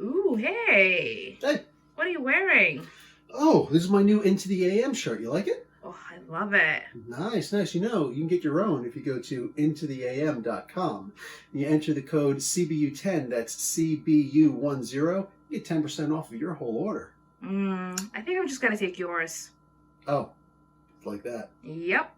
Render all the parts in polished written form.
Ooh, hey. Hey. What are you wearing? Oh, this is my new Into the AM shirt. You like it? Oh, I love it. Nice. You know, you can get your own if you go to intotheam.com. You enter the code CBU10, that's CBU10, you get 10% off of your whole order. I think I'm just going to take yours. Oh, like that. Yep.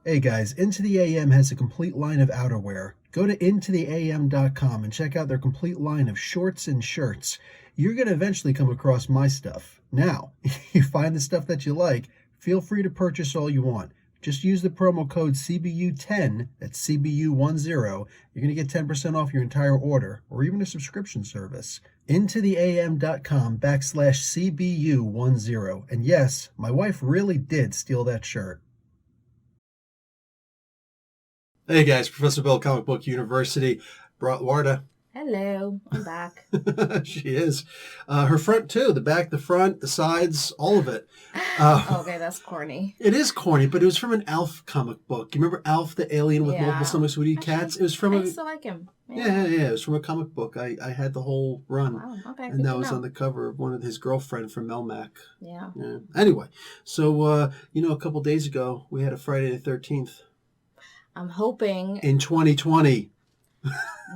Hey guys, Into the AM has a complete line of outerwear. Go to intotheam.com and check out their complete line of shorts and shirts. You're going to eventually come across my stuff. Now, if you find the stuff that you like, feel free to purchase all you want. Just use the promo code CBU10, that's CBU10. You're going to get 10% off your entire order, or even a subscription service. intotheam.com/CBU10. And yes, my wife really did steal that shirt. Hey guys, Professor Bill, Comic Book University, brought Warda. Hello, I'm back. She is. Her front too, the back, the front, the sides, all of it. Okay, that's corny. It is corny, but it was from an Alf comic book. You remember Alf, the alien with multiple stomachs who would eat cats? It was from I still like him. Yeah. It was from a comic book. I had the whole run. Wow, okay. And that was on the cover of one of his girlfriend from Melmac. Yeah. Anyway, so, a couple days ago, we had a Friday the 13th. I'm hoping... In 2020.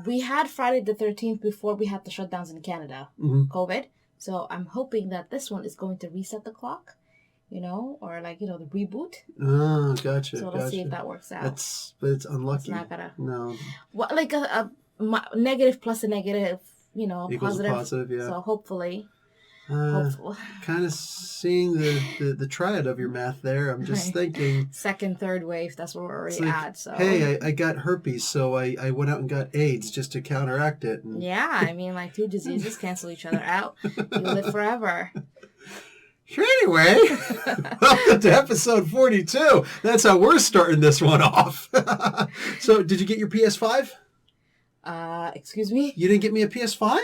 We had Friday the 13th before we had the shutdowns in Canada, COVID. So I'm hoping that this one is going to reset the clock, or the reboot. Oh, gotcha. So let's see if that works out. But it's unlucky. It's not gonna. No. Well, like a negative plus a negative, Equals positive. Yeah. So hopefully. Kind of seeing the triad of your math there. I'm just thinking second, third wave. That's where we're already at. So hey, I got herpes, so I went out and got AIDS just to counteract it. And... Yeah, I mean, two diseases cancel each other out. You live forever. Anyway, welcome to episode 42. That's how we're starting this one off. So, did you get your PS5? Excuse me? You didn't get me a PS5?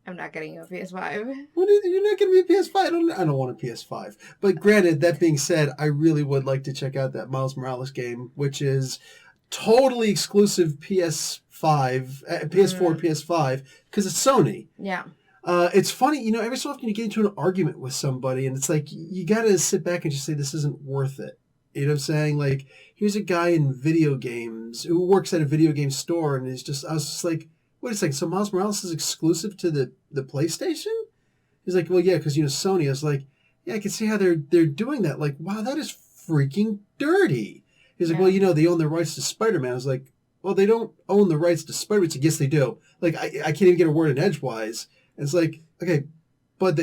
I'm not getting you a PS5. You're not getting me a PS5? I don't want a PS5. But granted, that being said, I really would like to check out that Miles Morales game, which is totally exclusive PS4, PS5, because it's Sony. Yeah. It's funny, every so often you get into an argument with somebody, and it's like, you got to sit back and just say, this isn't worth it. You know what I'm saying? Like, here's a guy in video games who works at a video game store, and I was just like, wait a second, so Miles Morales is exclusive to the PlayStation? He's like, well, yeah, because, Sony. I was like, yeah, I can see how they're doing that. Like, wow, that is freaking dirty. He's like, well, they own the rights to Spider-Man. I was like, well, they don't own the rights to Spider-Man. It's like, yes, they do. Like, I can't even get a word in edgewise. And it's like, okay, but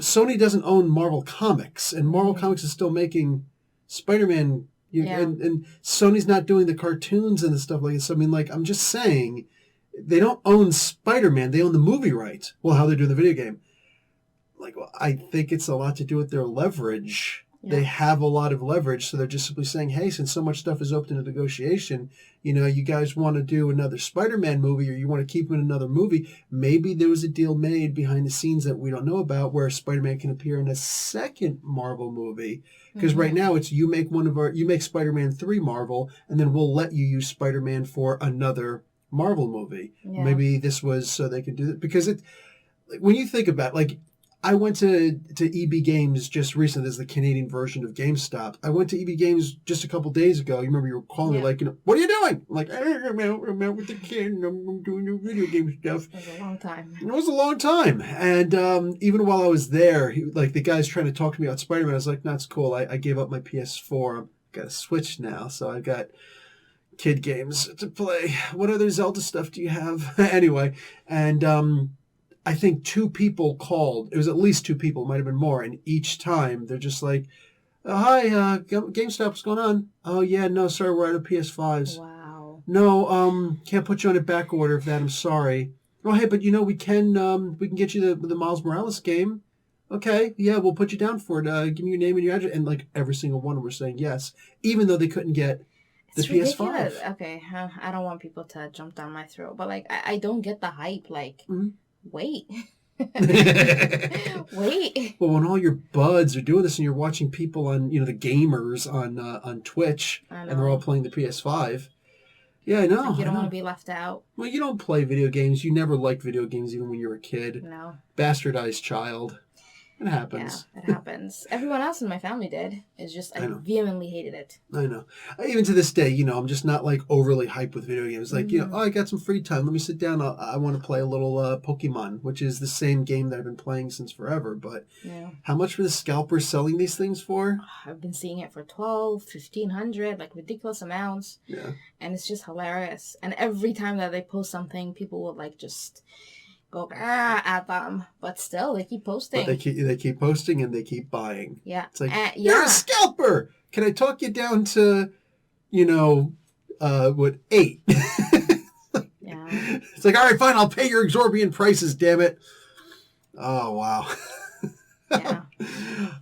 Sony doesn't own Marvel Comics, and Marvel Comics is still making Spider-Man. And Sony's not doing the cartoons and the stuff like this. So, I mean, I'm just saying, they don't own Spider-Man. They own the movie rights. Well, how they do the video game. I think it's a lot to do with their leverage. Yeah. They have a lot of leverage, so they're just simply saying, hey, since so much stuff is open to negotiation, you guys want to do another Spider-Man movie, or you want to keep him in another movie, maybe there was a deal made behind the scenes that we don't know about where Spider-Man can appear in a second Marvel movie. Because right now it's you make Spider-Man 3 Marvel, and then we'll let you use Spider-Man for another Marvel movie. Yeah. Maybe this was so they could do that. Because when you think about I went to EB Games just recently. This is the Canadian version of GameStop. I went to EB Games just a couple days ago. You remember you were calling me what are you doing? I'm like, I'm out with the kid and I'm doing new video game stuff. It was a long time. It was a long time. And even while I was there, the guy's trying to talk to me about Spider-Man. I was like, no, it's cool. I gave up my PS4. I've got a Switch now, so I got kid games to play. What other Zelda stuff do you have? Anyway, and... I think 2 people called. It was at least 2 people. It might have been more. And each time, they're just like, hi, GameStop, what's going on? Oh, yeah, no, sorry, we're out of PS5s. Wow. No, can't put you on a back order for that. I'm sorry. Oh, hey, but we can get you the Miles Morales game. Okay, yeah, we'll put you down for it. Give me your name and your address. And every single one were saying yes, even though they couldn't get the PS5. Ridiculous. Okay, I don't want people to jump down my throat, but I don't get the hype. Wait. Wait. Well, when all your buds are doing this and you're watching people on, the gamers on Twitch, and they're all playing the PS5, Yeah, I know. Like you don't want to be left out. Well, you don't play video games. You never liked video games even when you were a kid. No. Bastardized child. It happens. Yeah, it happens. Everyone else in my family did. It's just I vehemently hated it. I know. Even to this day, I'm just not like overly hyped with video games. Like, I got some free time. Let me sit down. I want to play a little Pokemon, which is the same game that I've been playing since forever. But how much were the scalpers selling these things for? I've been seeing it for $1,200, $1,500, like ridiculous amounts. Yeah. And it's just hilarious. And every time that they post something, people will like just go at them, but still they keep posting. But they keep posting and they keep buying. Yeah, it's like you're a scalper. Can I talk you down to, 8? Yeah. It's like, all right, fine, I'll pay your exorbitant prices. Damn it. Oh wow. Yeah.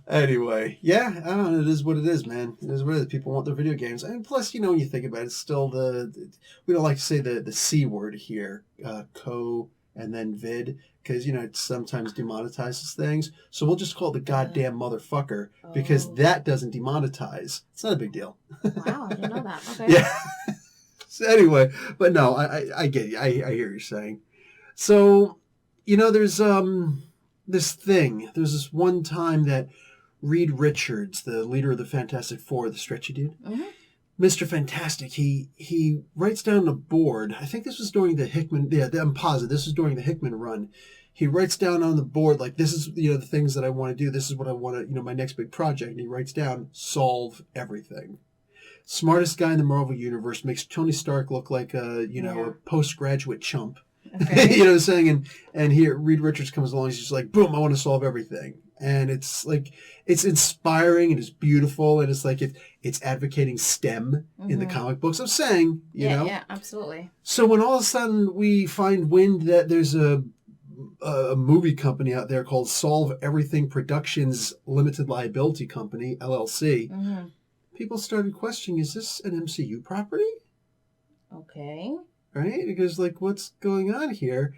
Anyway, yeah, I don't know. It is what it is, man. It is what it is. People want their video games, and plus, when you think about it, it's still we don't like to say the C word here, and then vid, because, it sometimes demonetizes things. So we'll just call it the goddamn motherfucker, because that doesn't demonetize. It's not a big deal. Wow, I didn't know that. Okay. Yeah. So anyway, but no, I get you. I hear what you're saying. So, there's there's this one time that Reed Richards, the leader of the Fantastic Four, the stretchy dude, Mr. Fantastic, he writes down a board. I think this was during the Hickman. Yeah, I'm positive this was during the Hickman run. He writes down on the board, like, this is the things that I want to do. This is what I want to my next big project. And he writes down, solve everything. Smartest guy in the Marvel universe, makes Tony Stark look like a postgraduate chump. Okay. You know what I'm saying? And here Reed Richards comes along. He's just like, boom, I want to solve everything. And it's like, it's inspiring and it's beautiful. And it's like, it's advocating STEM in the comic books. I'm saying, you know? Yeah, absolutely. So when all of a sudden we find wind that there's a movie company out there called Solve Everything Productions Limited Liability Company, LLC, people started questioning, is this an MCU property? Okay. Right? Because, like, what's going on here?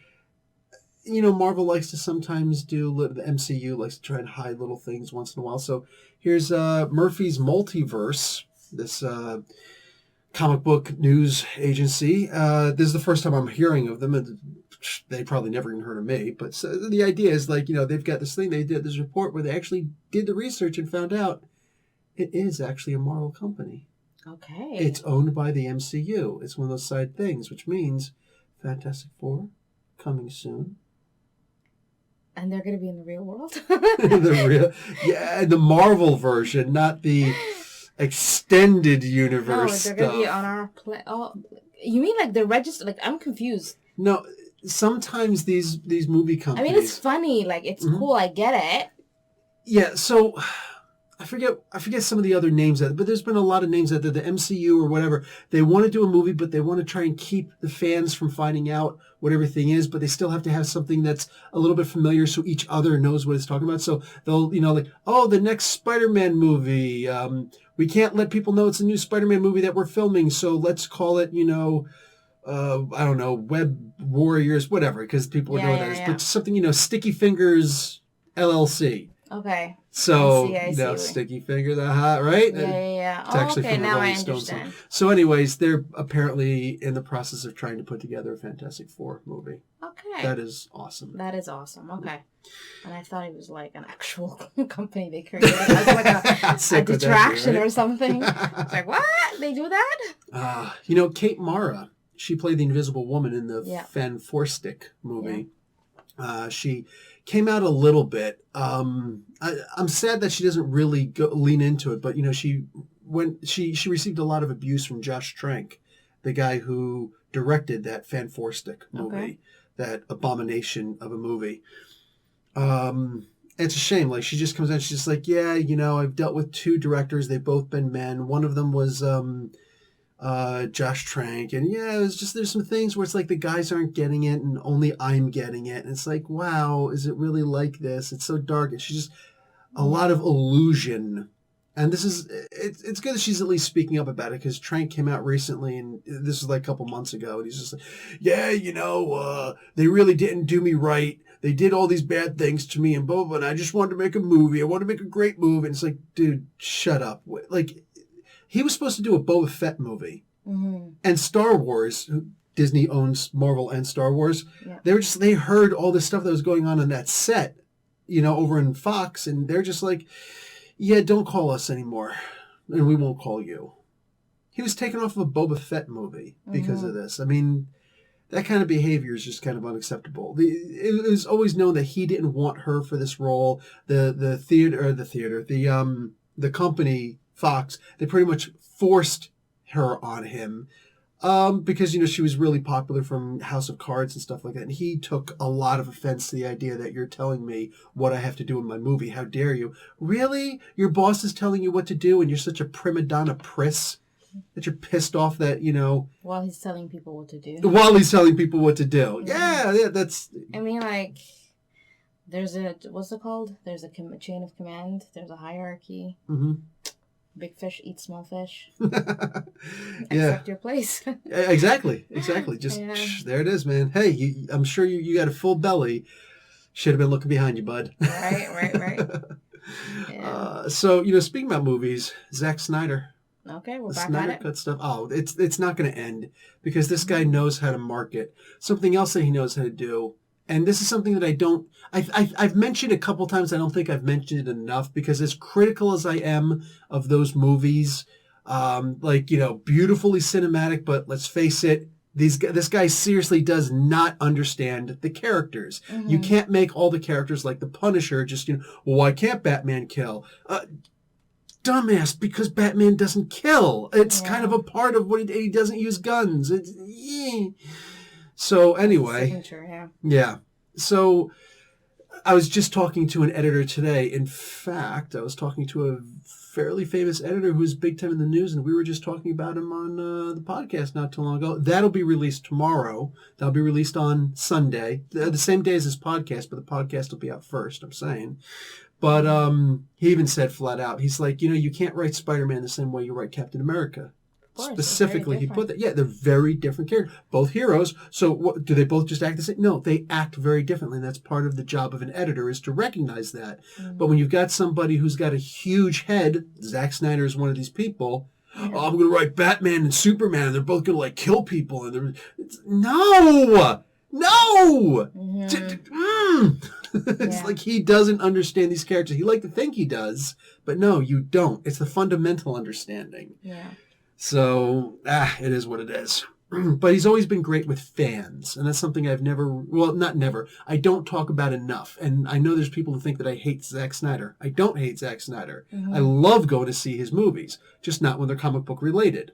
Marvel likes to sometimes do, the MCU likes to try and hide little things once in a while. So here's Murphy's Multiverse, this comic book news agency. This is the first time I'm hearing of them, and they probably never even heard of me. But the idea is, like, they've got this thing, they did this report where they actually did the research and found out it is actually a Marvel company. Okay. It's owned by the MCU. It's one of those side things, which means Fantastic Four coming soon. And they're going to be in the real world? The Marvel version, not the extended universe they're going to be on our you mean like they're registered? Like, I'm confused. No, sometimes these movie companies. I mean, it's funny. Like, it's cool. I get it. Yeah, so I forget some of the other names, but there's been a lot of names that the MCU or whatever, they want to do a movie, but they want to try and keep the fans from finding out what everything is, but they still have to have something that's a little bit familiar so each other knows what it's talking about. So they'll, the next Spider-Man movie, we can't let people know it's a new Spider-Man movie that we're filming, so let's call it, I don't know, Web Warriors, whatever, because people are doing that. But something, Sticky Fingers LLC. Okay. So, I see. Sticky Fingers, right? Yeah. It's actually okay, from the now Rolling I Stones understand. song. So anyways, they're apparently in the process of trying to put together a Fantastic Four movie. Okay. That is awesome. Okay. And I thought it was like an actual company they created. As like a detraction or something. It's like, what? They do that? Kate Mara, she played the Invisible Woman in the Fan Forstic movie. Yeah. She came out a little bit. I'm sad that she doesn't really lean into it, but she received a lot of abuse from Josh Trank, the guy who directed that Fan Forstic movie, that abomination of a movie. It's a shame. Like, she just comes out, she's just like, I've dealt with 2 directors. They've both been men. One of them was Josh Trank, and it was just, there's some things where it's like the guys aren't getting it and only I'm getting it, and it's like, wow, is it really like this? It's so dark. And she's just a lot of illusion, and this is it's good that she's at least speaking up about it, because Trank came out recently, and this was like a couple months ago, and he's just like, they really didn't do me right. They did all these bad things to me and blah, blah, blah, and I just wanted to make a movie. I wanted to make a great movie. And it's like, dude, shut up. Like, he was supposed to do a Boba Fett movie. And Star Wars, Disney owns Marvel and Star Wars. Yeah. They heard all this stuff that was going on that set, over in Fox, and they're just like, yeah, don't call us anymore, and we won't call you. He was taken off of a Boba Fett movie because of this. I mean, that kind of behavior is just kind of unacceptable. It was always known that he didn't want her for this role. The company Fox, they pretty much forced her on him because she was really popular from House of Cards and stuff like that. And he took a lot of offense to the idea that you're telling me what I have to do in my movie. How dare you? Really? Your boss is telling you what to do, and you're such a prima donna priss that you're pissed off that, While he's telling people what to do. Yeah, that's... I mean, like, there's what's it called? There's a chain of command. There's a hierarchy. Big fish eat small fish. Accept your place. Exactly. Just, there it is, man. Hey, I'm sure you got a full belly. Should have been looking behind you, bud. Right. Yeah. So, speaking about movies, Zack Snyder. Okay, we're the back Snyder at it. Cut stuff. Oh, it's not going to end because this guy knows how to market. Something else that he knows how to do, and this is something that I've mentioned a couple times. I don't think I've mentioned it enough because as critical as I am of those movies, beautifully cinematic, but let's face it, this guy seriously does not understand the characters. You can't make all the characters like the Punisher. Just well, why can't Batman kill? Dumbass, because Batman doesn't kill. It's kind of a part of what he doesn't use guns. So anyway, signature, yeah. So I was just talking to an editor today. In fact, I was talking to a fairly famous editor who's big time in the news, and we were just talking about him on the podcast not too long ago. That'll be released tomorrow. That'll be released on Sunday, the same day as this podcast, but the podcast will be out first, I'm saying. But he even said flat out, he's like, you can't write Spider-Man the same way you write Captain America. Course, specifically, he put that. Yeah, they're very different characters. Both heroes. So what, do they both just act the same? No, they act very differently. And that's part of the job of an editor is to recognize that. But when you've got somebody who's got a huge head, Zack Snyder is one of these people. Oh, I'm going to write Batman and Superman, and they're both going to kill people. And no. It's like he doesn't understand these characters. He like to think he does, but no, you don't. It's the fundamental understanding. Yeah. So, it is what it is. But he's always been great with fans, and that's something I've I don't talk about enough. And I know there's people who think that I hate Zack Snyder. I don't hate Zack Snyder. I love going to see his movies, just not when they're comic book related.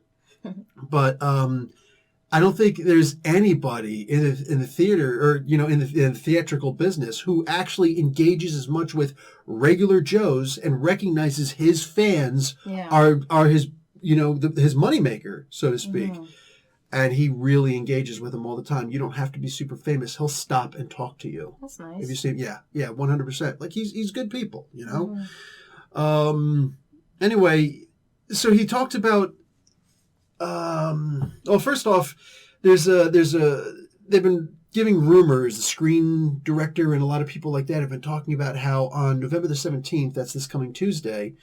But I don't think there's anybody in the theater or in the theatrical business who actually engages as much with regular Joes and recognizes his fans are his his moneymaker, so to speak. And he really engages with them all the time. You don't have to be super famous. He'll stop and talk to you. That's nice. If you see him, 100%. Like he's good people, Anyway, so he talked about. First off, they've been giving rumors. The screen director and a lot of people like that have been talking about how on November the 17th, that's this coming Tuesday,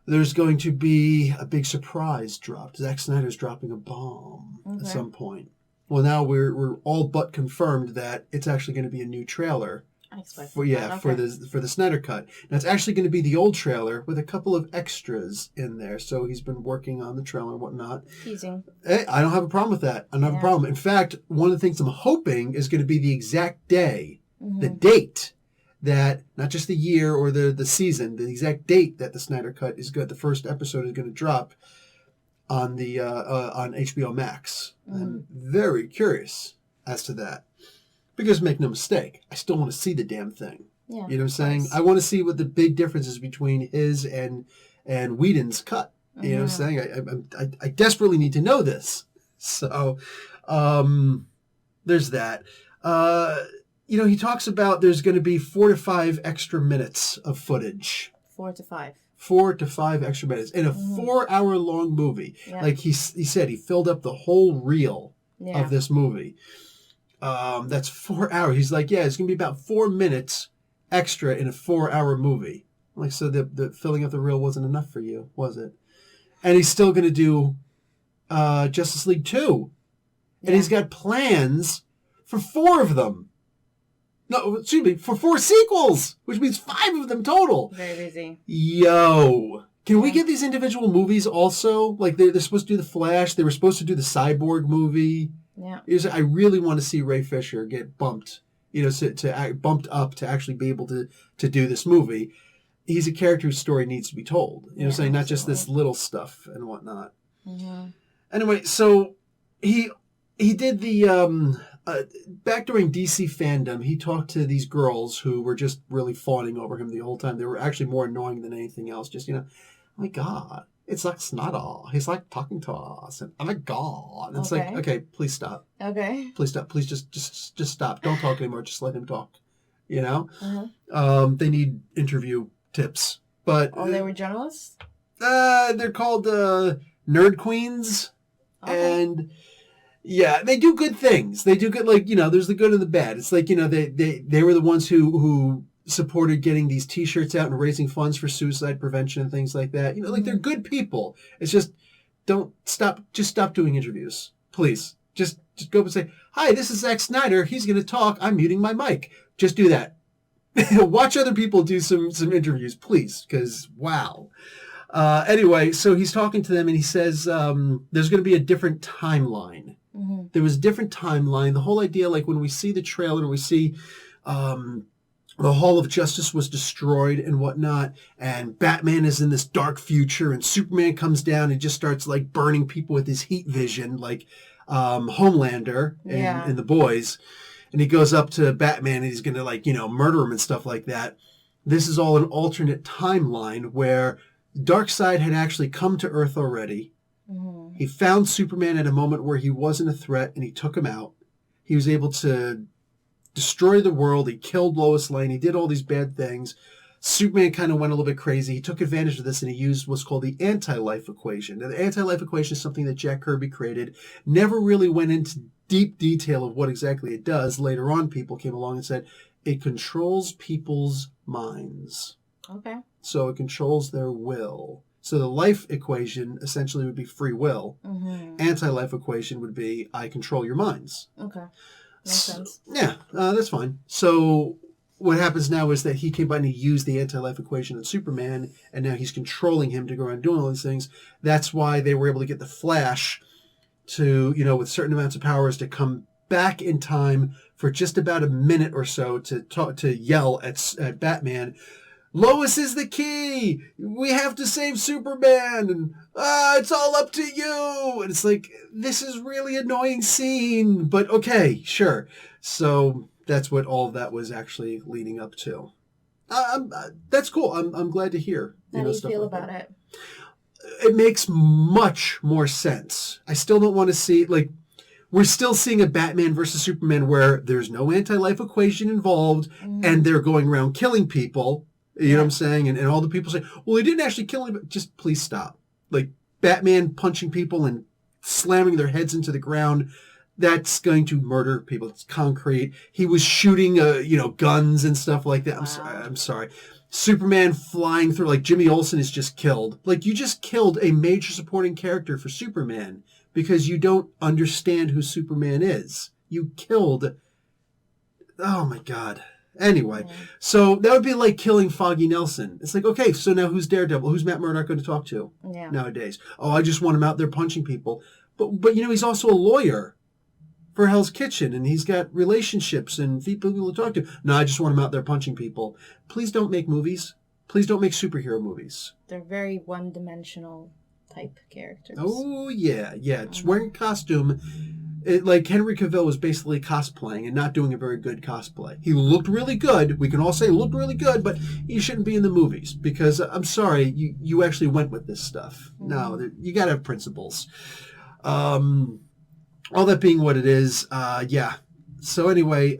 there's going to be a big surprise dropped. Zack Snyder's dropping a bomb at some point. Well, now we're all but confirmed that it's actually going to be a new trailer. For the Snyder Cut. Now it's actually going to be the old trailer with a couple of extras in there. So he's been working on the trailer and whatnot. Teasing. Hey, I don't have a problem with that. I don't have a problem. In fact, one of the things I'm hoping is going to be the exact day, the date that, not just the year or the season, the exact date that the Snyder Cut is good. The first episode is going to drop on the on HBO Max. I'm very curious as to that. Because make no mistake, I still want to see the damn thing. Yeah, you know what I'm saying? I want to see what the big difference is between his and Whedon's cut. You know what I'm saying? I desperately need to know this. So there's that. He talks about there's going to be 4 to 5 extra minutes of footage. 4 to 5. 4 to 5 extra minutes in a 4-hour-long movie. Yeah. Like he said, he filled up the whole reel of this movie. That's 4 hours. He's like, it's going to be about 4 minutes extra in a 4-hour movie. Like, so the filling up the reel wasn't enough for you, was it? And he's still going to do Justice League 2. And he's got plans for 4 of them. No, excuse me, for 4 sequels, which means 5 of them total. Very busy. Yo. Can we get these individual movies also? Like, they're supposed to do The Flash. They were supposed to do the Cyborg movie. Yeah. I really want to see Ray Fisher get bumped, bumped up to actually be able to do this movie. He's a character whose story needs to be told. You know what I'm saying? Not just this little stuff and whatnot. Mm-hmm. Anyway, so he did the... back during DC fandom, he talked to these girls who were just really fawning over him the whole time. They were actually more annoying than anything else. Just, oh my God, it's like Snyder. He's like talking to us. And oh my God. And it's like, okay, please stop. Okay. Please stop. Please just stop. Don't talk anymore. Just let him talk. Uh-huh. They need interview tips. But they were journalists? They're called Nerd Queens. Okay. And... yeah, they do good things. They do good, there's the good and the bad. It's like, they were the ones who supported getting these T-shirts out and raising funds for suicide prevention and things like that. They're good people. It's just, just stop doing interviews. Please. Just go up and say, hi, this is Zack Snyder. He's going to talk. I'm muting my mic. Just do that. Watch other people do some interviews, please, because, wow. Anyway, so he's talking to them and he says there's going to be a different timeline. Mm-hmm. There was a different timeline. The whole idea, like when we see the trailer, we see the Hall of Justice was destroyed and whatnot, and Batman is in this dark future, and Superman comes down and just starts like burning people with his heat vision, like Homelander in The Boys. And he goes up to Batman and he's going to murder him and stuff like that. This is all an alternate timeline where Darkseid had actually come to Earth already. Mm-hmm. He found Superman at a moment where he wasn't a threat, and he took him out. He was able to destroy the world. He killed Lois Lane. He did all these bad things. Superman kind of went a little bit crazy. He took advantage of this, and he used what's called the anti-life equation. Now, the anti-life equation is something that Jack Kirby created. Never really went into deep detail of what exactly it does. Later on, people came along and said, it controls people's minds. Okay. So it controls their will. So the life equation essentially would be free will. Mm-hmm. Anti-life equation would be I control your minds. Okay. Makes sense. Yeah, that's fine. So what happens now is that he came by and he used the anti-life equation on Superman, and now he's controlling him to go around doing all these things. That's why they were able to get the Flash to, with certain amounts of powers to come back in time for just about a minute or so to yell at Batman, Lois is the key. We have to save Superman. And it's all up to you. And it's like, this is really annoying scene. But okay, sure. So that's what all of that was actually leading up to. That's cool. I'm glad to hear. How do you feel about it? It makes much more sense. I still don't want to see, we're still seeing a Batman versus Superman where there's no anti-life equation involved, and they're going around killing people. You know what I'm saying? And all the people say, well, he didn't actually kill him. Just please stop. Batman punching people and slamming their heads into the ground, that's going to murder people. It's concrete. He was shooting, guns and stuff like that. Wow. I'm sorry. Superman flying through, Jimmy Olsen is just killed. You just killed a major supporting character for Superman because you don't understand who Superman is. You killed... Oh, my God. Anyway, so that would be like killing Foggy Nelson. It's like, okay, so now who's Daredevil? Who's Matt Murdock going to talk to nowadays? Oh, I just want him out there punching people. But he's also a lawyer for Hell's Kitchen, and he's got relationships and people to talk to. No, I just want him out there punching people. Please don't make movies. Please don't make superhero movies. They're very one-dimensional type characters. Oh, yeah. It's wearing a costume. Henry Cavill was basically cosplaying and not doing a very good cosplay. He looked really good. We can all say he looked really good, but he shouldn't be in the movies because, I'm sorry, you actually went with this stuff. Mm-hmm. No, you got to have principles. All that being what it is, yeah. So anyway,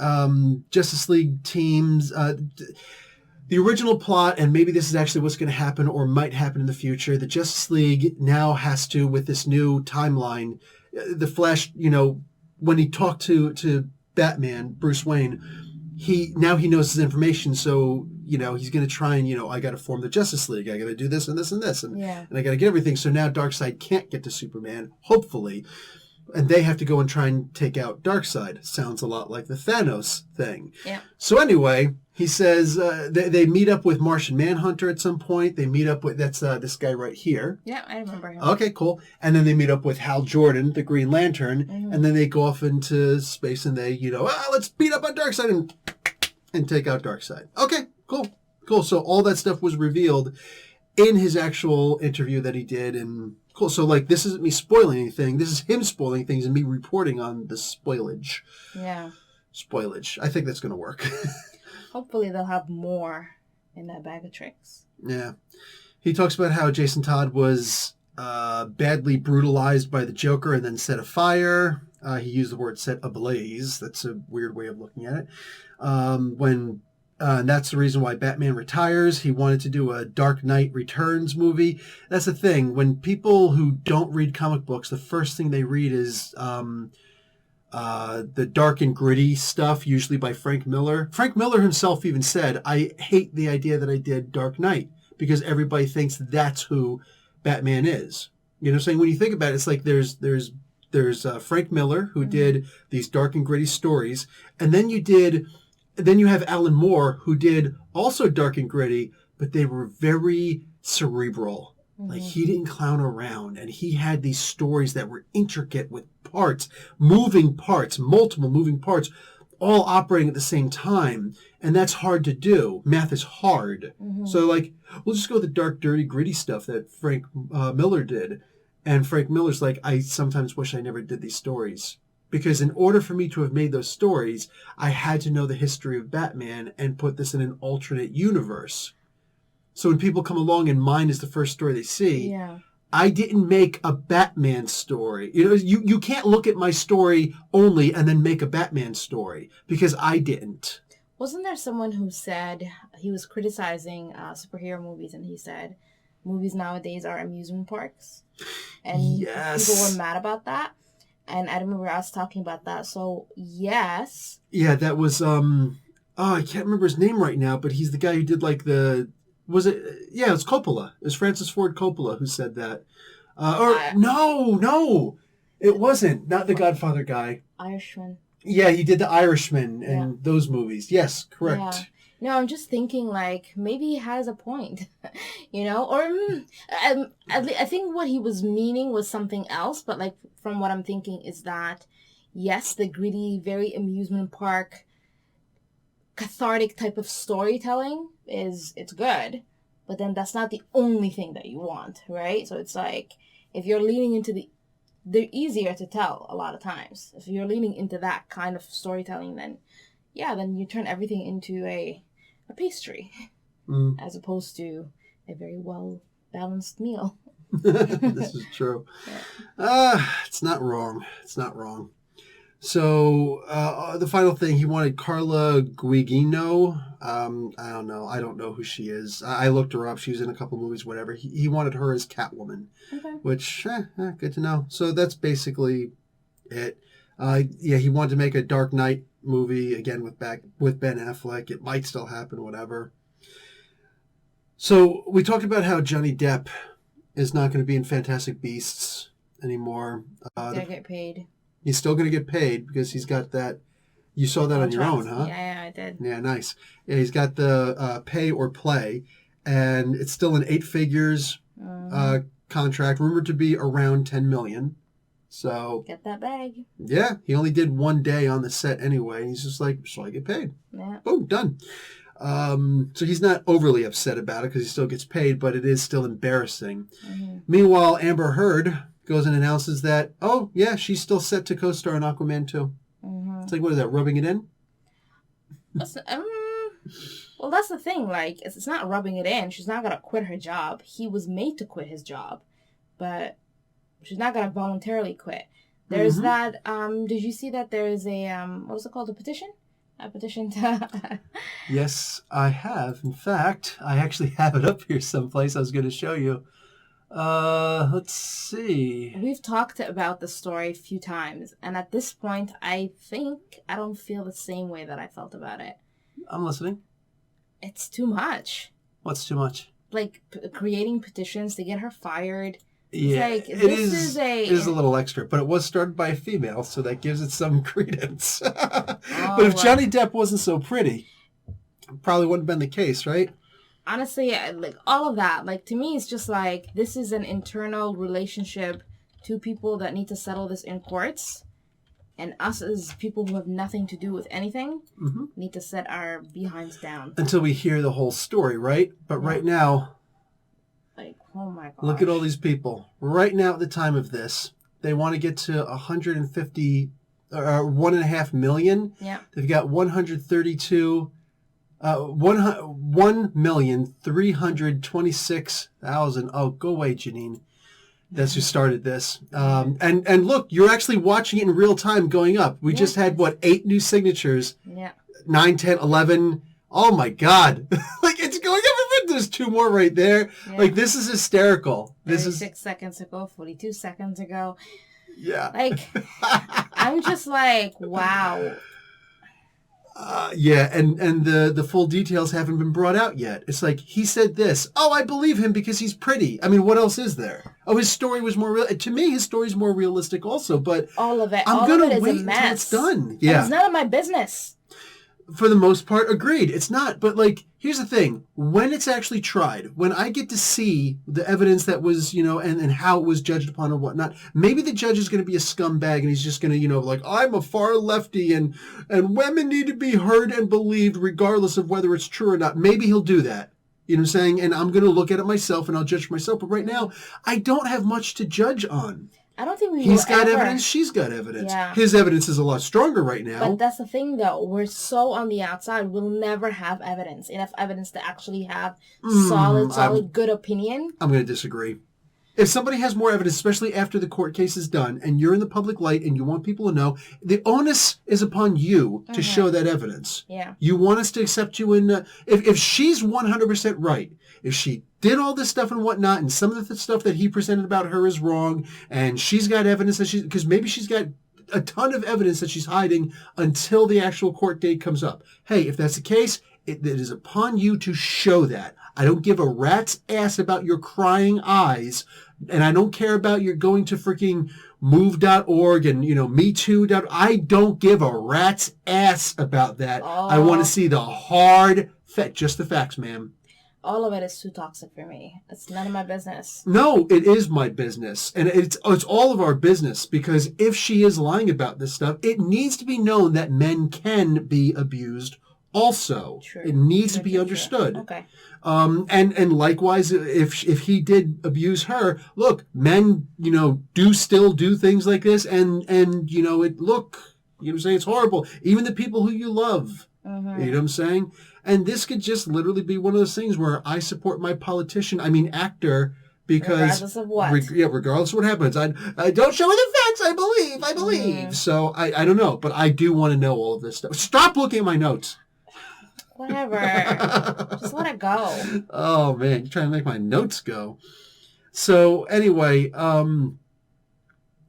Justice League teams... the original plot, and maybe this is actually what's going to happen or might happen in the future, the Justice League now has to, with this new timeline... The Flash, when he talked to Batman, Bruce Wayne, he knows his information, so he's going to try and I got to form the Justice League, I got to do this and this and this, and I got to get everything. So now Darkseid can't get to Superman, hopefully, and they have to go and try and take out Darkseid. Sounds a lot like the Thanos thing. Yeah. So anyway, he says they meet up with Martian Manhunter at some point. They meet up with this guy right here. Yeah, I remember him. Okay, cool. And then they meet up with Hal Jordan, the Green Lantern, and then they go off into space and they let's beat up on Darkseid and take out Darkseid. Okay, cool. So all that stuff was revealed in his actual interview that he did, and cool. So this isn't me spoiling anything. This is him spoiling things and me reporting on the spoilage. Yeah. Spoilage. I think that's going to work. Hopefully they'll have more in that bag of tricks. Yeah. He talks about how Jason Todd was badly brutalized by the Joker and then set afire. He used the word set ablaze. That's a weird way of looking at it. And that's the reason why Batman retires. He wanted to do a Dark Knight Returns movie. That's the thing. When people who don't read comic books, the first thing they read is the dark and gritty stuff, usually by Frank Miller. Frank Miller himself even said, I hate the idea that I did Dark Knight because everybody thinks that's who Batman is. You know what I'm saying? When you think about it, it's like there's Frank Miller who did these dark and gritty stories, and then you have Alan Moore who did also dark and gritty, but they were very cerebral. Like, he didn't clown around, and he had these stories that were intricate with multiple moving parts, all operating at the same time, and that's hard to do. Math is hard. So, we'll just go with the dark, dirty, gritty stuff that Frank Miller did. And Frank Miller's like, I sometimes wish I never did these stories. Because in order for me to have made those stories, I had to know the history of Batman and put this in an alternate universe. So when people come along and mine is the first story they see, I didn't make a Batman story. You can't look at my story only and then make a Batman story, because I didn't. Wasn't there someone who said, he was criticizing superhero movies, and he said, movies nowadays are amusement parks? And people were mad about that. And I remember us talking about that. So, yes. Yeah, that was, I can't remember his name right now, but he's the guy who did it was Coppola. It was Francis Ford Coppola who said that. No, it wasn't. Not the Godfather guy. Irishman. Yeah, he did The Irishman and those movies. Yes, correct. Yeah. No, I'm just thinking, maybe he has a point, Or I think what he was meaning was something else, but, from what I'm thinking is that, yes, the gritty, very amusement park, cathartic type of storytelling it's good, but then that's not the only thing that you want, right? So it's if you're leaning into they're easier to tell a lot of times. If you're leaning into that kind of storytelling, then you turn everything into a pastry, as opposed to a very well balanced meal. This is true. It's not wrong. So the final thing, he wanted Carla Gugino. I don't know. I don't know who she is. I looked her up. She was in a couple movies, whatever. He wanted her as Catwoman, which, good to know. So that's basically it. He wanted to make a Dark Knight movie again with Ben Affleck. It might still happen, whatever. So we talked about how Johnny Depp is not going to be in Fantastic Beasts anymore. He's going to get paid. He's still going to get paid because he's got that. You saw that on your own, huh? Yeah, I did. Yeah, nice. Yeah, he's got the pay or play, and it's still an 8 figures contract, rumored to be around $10 million. So get that bag. Yeah, he only did 1 day on the set anyway. He's just like, so I get paid. Yeah. Boom, done. So he's not overly upset about it because he still gets paid, but it is still embarrassing. Meanwhile, Amber Heard goes and announces that, she's still set to co-star in Aquaman 2. It's like, what is that, rubbing it in? Well, that's the thing. It's not rubbing it in. She's not going to quit her job. He was made to quit his job. But she's not going to voluntarily quit. There's that, did you see that there is a, what was it called, a petition? A petition to... Yes, I have. In fact, I actually have it up here someplace. I was going to show you. Let's see. We've talked about the story a few times, and at this point, I think I don't feel the same way that I felt about it. I'm listening. It's too much. What's too much? Like creating petitions to get her fired. Yeah, like, it is a little extra, but it was started by a female, so that gives it some credence. But if Johnny Depp wasn't so pretty, it probably wouldn't have been the case, right? Honestly, like all of that, like to me, it's just like this is an internal relationship. Two people that need to settle this in courts, and us as people who have nothing to do with anything need to set our behinds down until we hear the whole story, right? But right now. Like, oh my god! Look at all these people. Right now, at the time of this, they want to get to 1.5 million. Yeah. They've got 1,326,000. Oh, go away, Janine. That's who started this. And look, you're actually watching it in real time going up. We just had, 8 new signatures? Yeah. 9, 10, 11. Oh my God. Like, it's going up. There's 2 more right there. Yeah. Like, this is hysterical. This is 6 seconds ago, 42 seconds ago. Yeah. Like, I'm just like, wow. Yeah, and the full details haven't been brought out yet. It's like, he said this. Oh, I believe him because he's pretty. I mean, what else is there? Oh, his story was more real. To me, his story's more realistic also, but all of it. I'm going to wait until it's done. Yeah. And it's none of my business. For the most part, agreed. It's not. But, like, here's the thing. When it's actually tried, when I get to see the evidence that was, and how it was judged upon or whatnot, maybe the judge is going to be a scumbag and he's just going to, like, I'm a far lefty and women need to be heard and believed regardless of whether it's true or not. Maybe he'll do that. You know what I'm saying? And I'm going to look at it myself and I'll judge for myself. But right now, I don't have much to judge on. I don't think He's got evidence, she's got evidence. Yeah. His evidence is a lot stronger right now. But that's the thing, though. We're so on the outside, we'll never have enough evidence to actually have solid, good opinion. I'm going to disagree. If somebody has more evidence, especially after the court case is done, and you're in the public light and you want people to know, the onus is upon you to show that evidence. Yeah. You want us to accept you in... if she's 100% right, if she did all this stuff and whatnot, and some of the stuff that he presented about her is wrong, and she's got evidence that because maybe she's got a ton of evidence that she's hiding until the actual court date comes up. Hey, if that's the case, it is upon you to show that. I don't give a rat's ass about your crying eyes, and I don't care about your going to freaking move.org and, Me Too. I don't give a rat's ass about that. Oh. I want to see the hard just the facts, ma'am. All of it is too toxic for me. It's none of my business. No, it is my business. And it's all of our business, because if she is lying about this stuff, it needs to be known that men can be abused also. True. It needs to be understood. True. Okay. And likewise, if he did abuse her, look, men, do still do things like this, and I'm saying, it's horrible. Even the people who you love. You know what I'm saying? And this could just literally be one of those things where I support my actor, because regardless of what, regardless of what happens, I don't show me the facts. I believe. So I don't know, but I do want to know all of this stuff. Stop looking at my notes. Whatever. Just let it go. Oh man, you're trying to make my notes go. So anyway,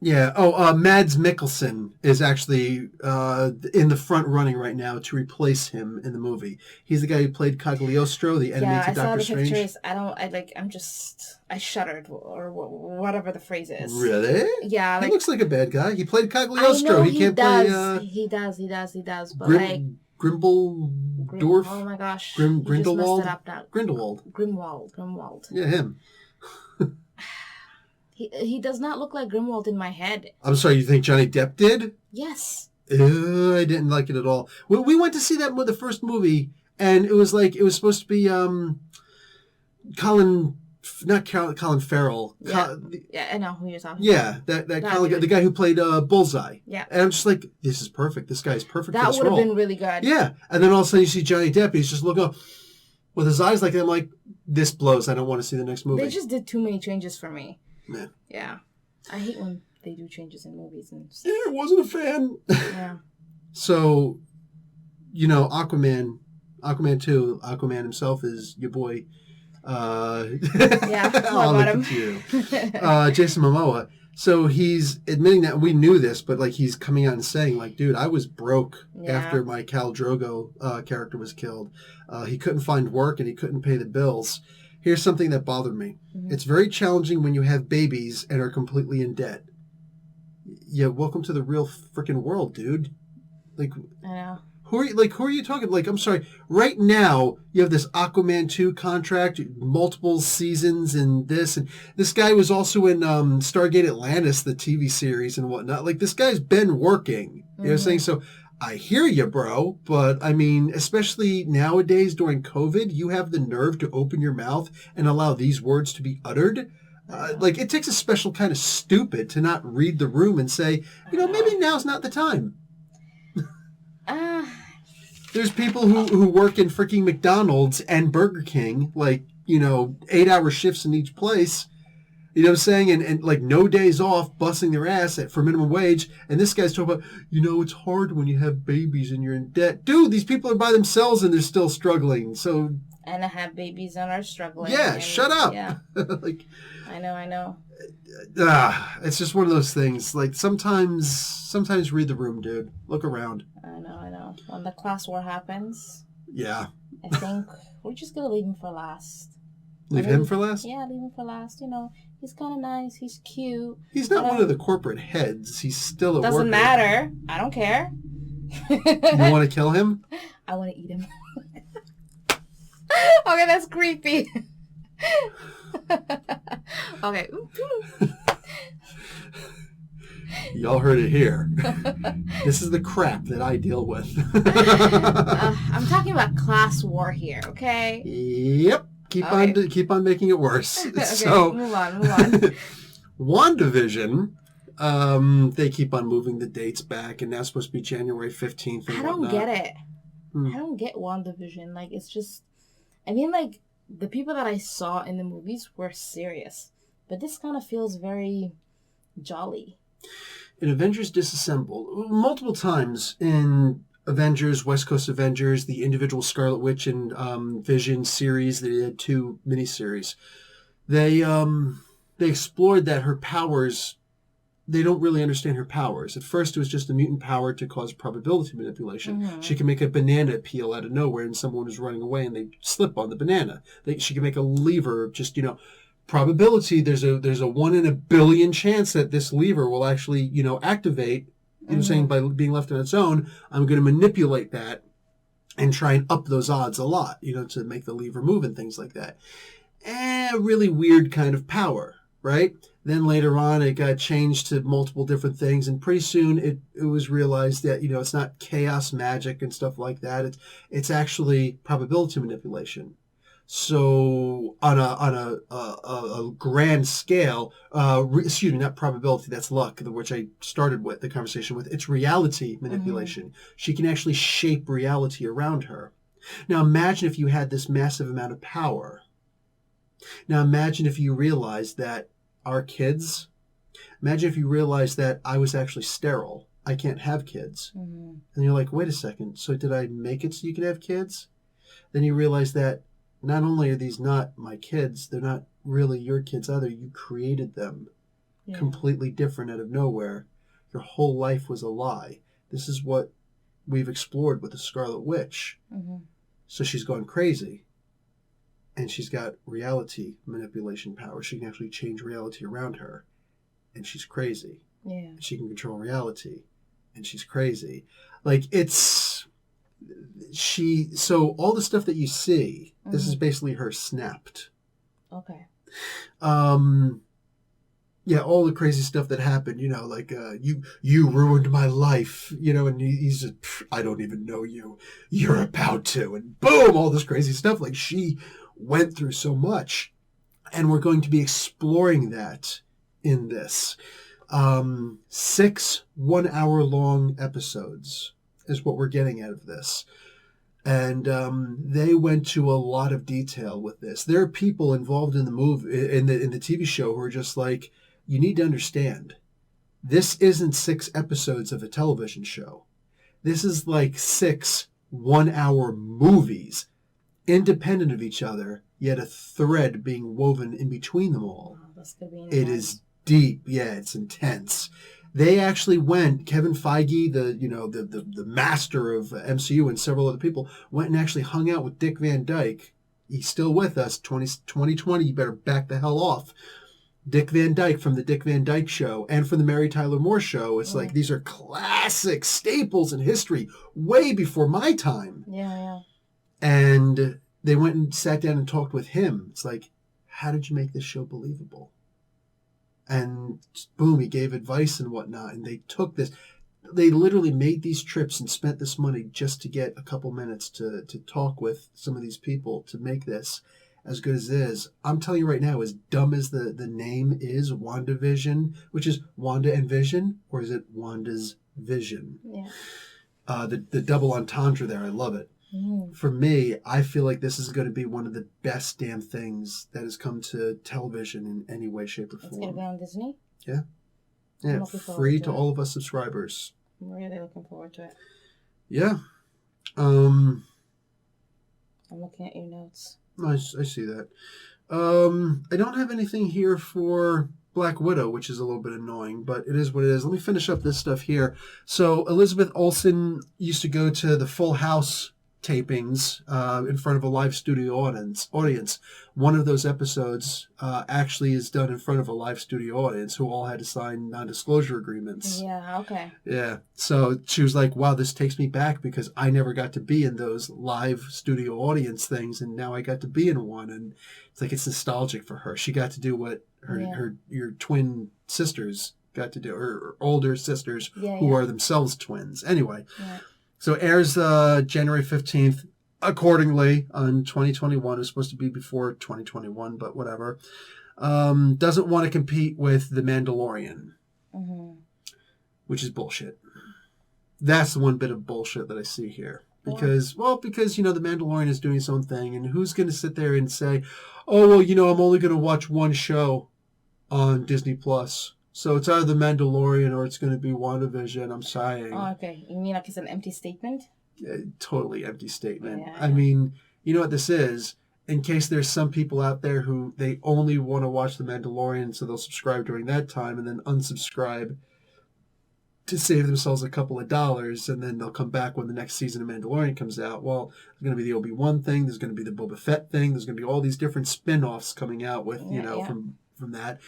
Mads Mikkelsen is actually in the front running right now to replace him in the movie. He's the guy who played Cagliostro, the enemy to Doctor Strange. Yeah, I saw the pictures. I shuddered, or whatever the phrase is. Really? Yeah. He looks like a bad guy. He played Cagliostro. He can't play... He does. But Grimbledorf? Oh my gosh. Grindelwald? Grimwald. Yeah, him. He does not look like Grimwald in my head. I'm sorry, you think Johnny Depp did? Yes. I didn't like it at all. We went to see the first movie, and it was supposed to be Colin Farrell. Yeah, I know who you're talking about. Yeah, the guy who played Bullseye. Yeah. And I'm just like, this is perfect. This guy's perfect for this role. That would have been really good. Yeah. And then all of a sudden you see Johnny Depp, he's just looking up with his eyes like that. I'm like, this blows. I don't want to see the next movie. They just did too many changes for me. Man. Yeah. I hate when they do changes in movies. Yeah, I wasn't a fan. Yeah. So, Aquaman 2, Aquaman himself is your boy Yeah, on the him? computer. Jason Momoa. So he's admitting that, and we knew this, but like he's coming out and saying, like, dude, I was broke after my Khal Drogo character was killed. He couldn't find work and he couldn't pay the bills. Here's something that bothered me. Mm-hmm. It's very challenging when you have babies and are completely in debt. Yeah, welcome to the real freaking world, dude. Like, I know. Who are you talking? Like, I'm sorry. Right now, you have this Aquaman 2 contract, multiple seasons, and this. And this guy was also in Stargate Atlantis, the TV series, and whatnot. Like, this guy's been working. You know what I'm saying? So, I hear you, bro. But, I mean, especially nowadays during COVID, you have the nerve to open your mouth and allow these words to be uttered. Like, it takes a special kind of stupid to not read the room and say, maybe now's not the time. There's people who work in freaking McDonald's and Burger King, like, 8-hour shifts in each place, you know what I'm saying? And like no days off, busting their ass for minimum wage. And this guy's talking about, it's hard when you have babies and you're in debt. Dude, these people are by themselves and they're still struggling. So. And I have babies and are struggling. Yeah, and, shut up. Yeah. Like. I know. It's just one of those things. Like sometimes read the room, dude. Look around. I know. When the class war happens. Yeah. I think we're just gonna leave him for last. Leave him for last? Yeah, leave him for last. He's kind of nice. He's cute. He's not one of the corporate heads. He's still a worker. Doesn't matter. I don't care. You want to kill him? I want to eat him. Okay, that's creepy. Okay. Y'all heard it here. This is the crap that I deal with. I'm talking about class war here, okay? Yep. Keep on making it worse. Okay, so move on. WandaVision, they keep on moving the dates back, and that's supposed to be January 15th. I don't get it. I don't get WandaVision. Like, it's just, like, the people that I saw in the movies were serious, but this kind of feels very jolly. In Avengers Disassemble, multiple times in Avengers, West Coast Avengers, the individual Scarlet Witch and Vision series, they had 2 miniseries. They explored that her powers, they don't really understand her powers. At first, it was just a mutant power to cause probability manipulation. Mm-hmm. She can make a banana peel out of nowhere, and someone is running away, and they slip on the banana. She can make a lever, just probability. There's a 1 in a billion chance that this lever will actually activate. You know, saying by being left on its own, I'm going to manipulate that and try and up those odds a lot. To make the lever move and things like that. Really weird kind of power, right? Then later on, it got changed to multiple different things, and pretty soon it was realized that it's not chaos magic and stuff like that. It's actually probability manipulation. So on a grand scale, not probability, that's luck, which I started with the conversation with. It's reality manipulation. Mm-hmm. She can actually shape reality around her. Now imagine if you had this massive amount of power. Now imagine if you realized that imagine if you realized that I was actually sterile. I can't have kids. Mm-hmm. And you're like, wait a second, so did I make it so you could have kids? Then you realize that not only are these not my kids, they're not really your kids either. You created them completely different out of nowhere. Your whole life was a lie. This is what we've explored with the Scarlet Witch. Mm-hmm. So she's gone crazy. And she's got reality manipulation power. She can actually change reality around her. And she's crazy. Yeah. She can control reality. And she's crazy. Like, so all the stuff that you see, this is basically her snapped. Okay. Yeah, all the crazy stuff that happened, like, you ruined my life, and he's I don't even know you. You're about to. And boom, all this crazy stuff. Like, she went through so much. And we're going to be exploring that in this. 6 1-hour-long episodes is what we're getting out of this. And they went to a lot of detail with this. There are people involved in the in the TV show who are just like, you need to understand, this isn't 6 episodes of a television show. This is like 6 1-hour movies. independent of each other, yet a thread being woven in between them all. Oh, that's gonna be It is deep. Yeah, it's intense. They actually went, Kevin Feige, the master of MCU, and several other people went and actually hung out with Dick Van Dyke. He's still with us. 2020, you better back the hell off. Dick Van Dyke from the Dick Van Dyke Show and from the Mary Tyler Moore Show. It's like these are classic staples in history, way before my time. Yeah. And they went and sat down and talked with him. It's like, how did you make this show believable? And boom, he gave advice and whatnot. And they took this. They literally made these trips and spent this money just to get a couple minutes to talk with some of these people to make this as good as it is. I'm telling you right now, as dumb as the name is, WandaVision, which is Wanda and Vision, or is it Wanda's Vision? Yeah. The double entendre there, I love it. For me, I feel like this is going to be one of the best damn things that has come to television in any way, shape, or form. It's going to be on Disney? Yeah, free to all of us subscribers. I'm really looking forward to it. Yeah. I'm looking at your notes. I see that. I don't have anything here for Black Widow, which is a little bit annoying, but it is what it is. Let me finish up this stuff here. So Elizabeth Olsen used to go to the Full House tapings in front of a live studio audience. One of those episodes actually is done in front of a live studio audience who all had to sign non-disclosure agreements. Yeah, okay. Yeah. So she was like, wow, this takes me back because I never got to be in those live studio audience things, and now I got to be in one. And it's like, it's nostalgic for her. She got to do what your twin sisters got to do, her older sisters who are themselves twins. Anyway. Yeah. So it airs January 15th, accordingly, on 2021. It was supposed to be before 2021, but whatever. Doesn't want to compete with The Mandalorian, which is bullshit. That's the one bit of bullshit that I see here. Because, The Mandalorian is doing its own thing, and who's going to sit there and say, oh, well, I'm only going to watch one show on Disney+. So it's either The Mandalorian or it's going to be WandaVision. I'm sighing. Oh, okay. You mean like it's an empty statement? Totally empty statement. Yeah. I mean, you know what this is? In case there's some people out there who they only want to watch The Mandalorian, so they'll subscribe during that time and then unsubscribe to save themselves a couple of dollars, and then they'll come back when the next season of Mandalorian comes out. Well, there's going to be the Obi-Wan thing. There's going to be the Boba Fett thing. There's going to be all these different spin-offs coming out with, from that.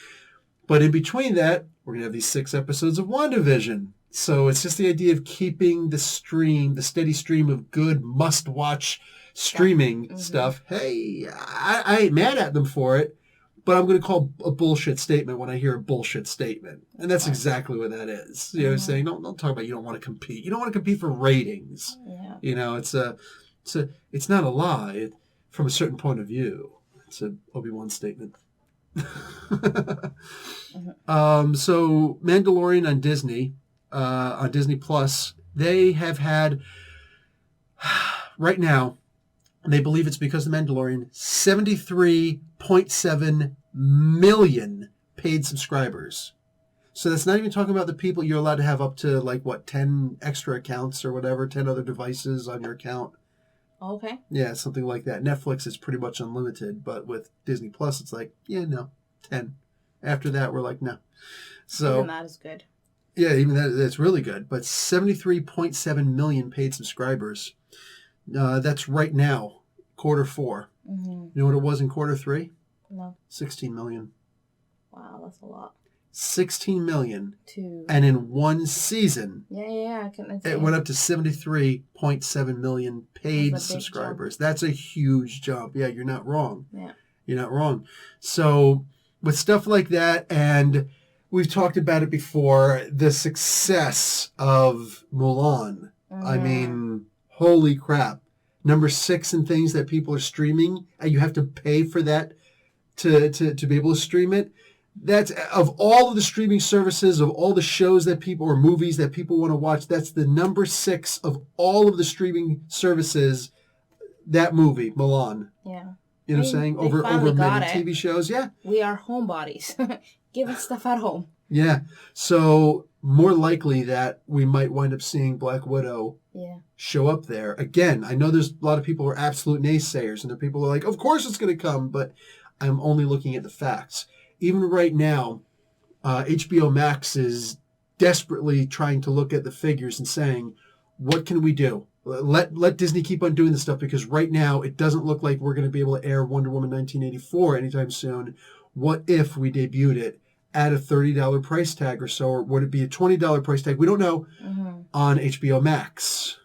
But in between that, we're going to have these 6 episodes of WandaVision. So it's just the idea of keeping the steady stream of good must-watch streaming stuff. Hey, I ain't mad at them for it, but I'm going to call a bullshit statement when I hear a bullshit statement. And that's exactly what that is. You know what I'm saying? Don't talk about you don't want to compete. You don't want to compete for ratings. Yeah. It's not a lie from a certain point of view. It's an Obi-Wan statement. So Mandalorian on Disney Plus, they have had right now, they believe it's because of the Mandalorian, 73.7 million paid subscribers. So that's not even talking about the people you're allowed to have up to 10 extra accounts or whatever, 10 other devices on your account. Okay. Yeah, something like that. Netflix is pretty much unlimited, but with Disney Plus, it's 10. After that, we're no. So even that is good. Yeah, even that's really good. But 73.7 million paid subscribers. That's right now, quarter 4. Mm-hmm. You know what it was in quarter 3? No. 16 million. Wow, that's a lot. 16 million. And in one season, it went up to 73.7 million paid subscribers. That's a huge jump. Yeah, you're not wrong. Yeah. You're not wrong. So with stuff like that, and we've talked about it before, the success of Mulan. Mm-hmm. I mean, holy crap. Number 6 in things that people are streaming, and you have to pay for that to be able to stream it. That's of all of the streaming services, of all the shows that people or movies that people want to watch, that's the number 6 of all of the streaming services. That movie, Mulan. Yeah. You know what I'm saying? Over many TV shows. Yeah. We are homebodies. Give us stuff at home. Yeah. So more likely that we might wind up seeing Black Widow show up there. Again, I know there's a lot of people who are absolute naysayers, and there are people who are like, of course it's going to come, but I'm only looking at the facts. Even right now, HBO Max is desperately trying to look at the figures and saying, what can we do? Let Disney keep on doing this stuff, because right now it doesn't look like we're going to be able to air Wonder Woman 1984 anytime soon. What if we debuted it at a $30 price tag or so, or would it be a $20 price tag? We don't know, on HBO Max.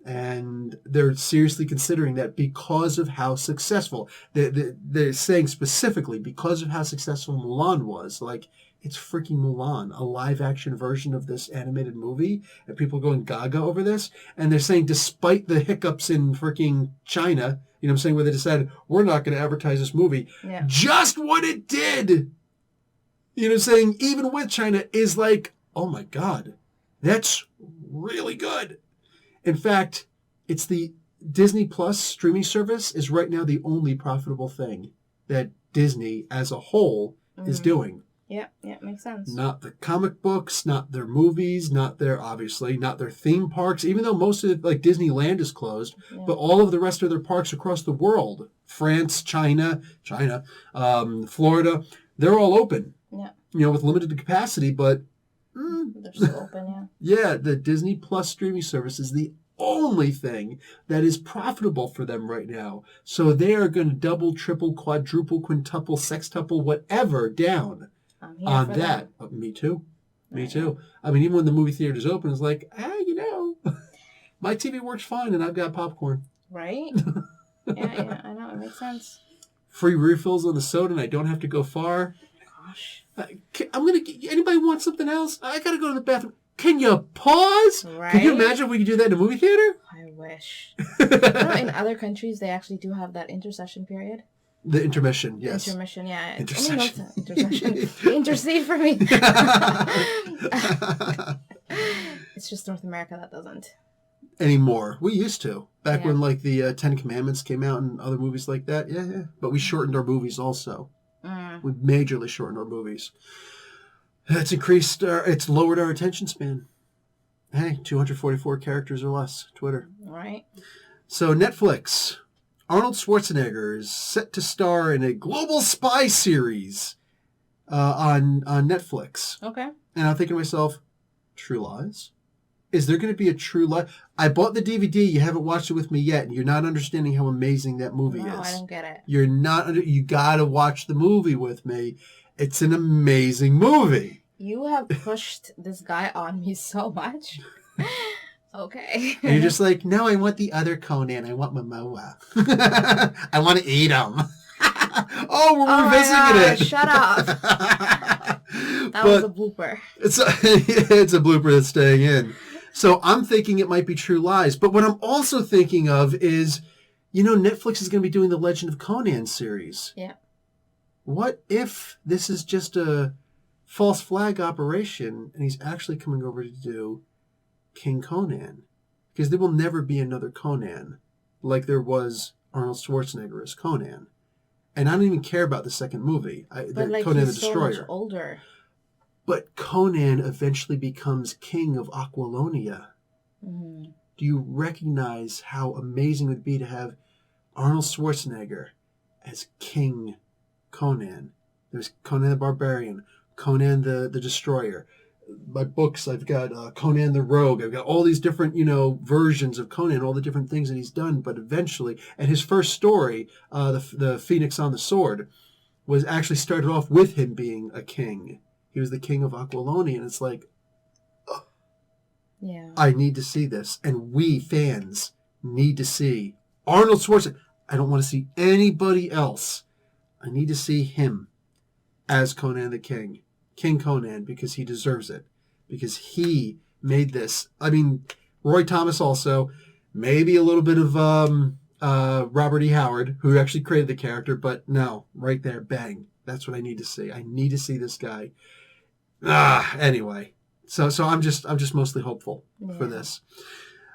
And they're seriously considering that because of how successful. They're saying specifically because of how successful Mulan was. Like, it's freaking Mulan, a live-action version of this animated movie, and people are going gaga over this. And they're saying despite the hiccups in freaking China, you know what I'm saying, where they decided, we're not going to advertise this movie. Yeah. Just what it did, you know what I'm saying, even with China, is like, oh my God, that's really good. In fact, it's the Disney Plus streaming service is right now the only profitable thing that Disney as a whole is doing. Yeah, makes sense. Not the comic books, not their movies, not their theme parks, even though most of it, like Disneyland is closed, but all of the rest of their parks across the world, France, China, Florida, they're all open. Yeah. You know, with limited capacity, but they're still open, Yeah, the Disney Plus streaming service is the only thing that is profitable for them right now. So they are going to double, triple, quadruple, quintuple, sextuple, whatever down on that. Me too. Me too. I mean, even when the movie theater's open, it's like, my TV works fine and I've got popcorn. Right? Yeah, I know. It makes sense. Free refills on the soda and I don't have to go far. Gosh. Anybody want something else? I got to go to the bathroom. Can you pause? Right? Can you imagine if we could do that in a movie theater? I wish. In other countries, they actually do have that intercession period. The intermission, yes. Intermission, yeah. Intercession. Intercession. Intercede for me. It's just North America that doesn't. Anymore. We used to. Back when, like, the Ten Commandments came out and other movies like that. Yeah. But we shortened our movies also. We majorly shortened our movies. It's lowered our attention span. Hey, 244 characters or less. Twitter. Right. So Netflix. Arnold Schwarzenegger is set to star in a global spy series on Netflix. Okay. And I'm thinking to myself, True Lies? Is there going to be a True Lie? I bought the DVD. You haven't watched it with me yet. And you're not understanding how amazing that movie is. No, I don't get it. You're not. You got to watch the movie with me. It's an amazing movie. You have pushed this guy on me so much. Okay. And you're just like, no, I want the other Conan. I want Momoa. I want to eat him. We're revisiting it. Shut up. That was a blooper. It's a blooper that's staying in. So I'm thinking it might be True Lies. But what I'm also thinking of is, Netflix is going to be doing the Legend of Conan series. Yeah. What if this is just a false flag operation and he's actually coming over to do King Conan? Because there will never be another Conan like there was Arnold Schwarzenegger as Conan. And I don't even care about the second movie, Conan the Destroyer. So much older. But Conan eventually becomes king of Aquilonia. Mm-hmm. Do you recognize how amazing it would be to have Arnold Schwarzenegger as King Conan? There's Conan the Barbarian, Conan the Destroyer. My books, I've got Conan the Rogue. I've got all these different, versions of Conan, all the different things that he's done. But eventually, and his first story, the Phoenix on the Sword, was actually started off with him being a king. He was the king of Aquilonia, and it's like, I need to see this. And we fans need to see Arnold Schwarzenegger. I don't want to see anybody else. I need to see him as Conan the King. King Conan, because he deserves it. Because he made this. I mean, Roy Thomas also. Maybe a little bit of Robert E. Howard, who actually created the character. But no, right there, bang. That's what I need to see. I need to see this guy. Anyway. So I'm just mostly hopeful for this.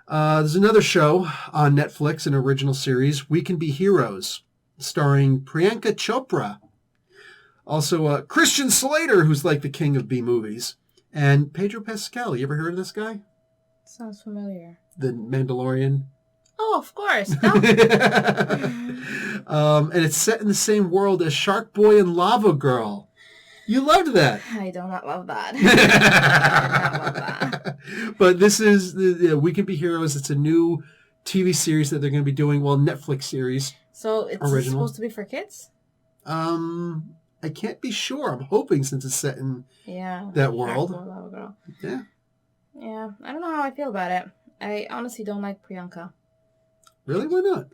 There's another show on Netflix, an original series, We Can Be Heroes, starring Priyanka Chopra. Also, Christian Slater, who's like the king of B-movies. And Pedro Pascal. You ever heard of this guy? Sounds familiar. The Mandalorian. Oh, of course. And it's set in the same world as Shark Boy and Lava Girl. You loved that. I do not love that. I do not love that. But this is the We Can Be Heroes. It's a new TV series that they're going to be doing. Well, Netflix series. So it's supposed to be for kids? I can't be sure. I'm hoping since it's set in that world. Shark Boy, Lava Girl. Yeah. Yeah. I don't know how I feel about it. I honestly don't like Priyanka. Really? Why not?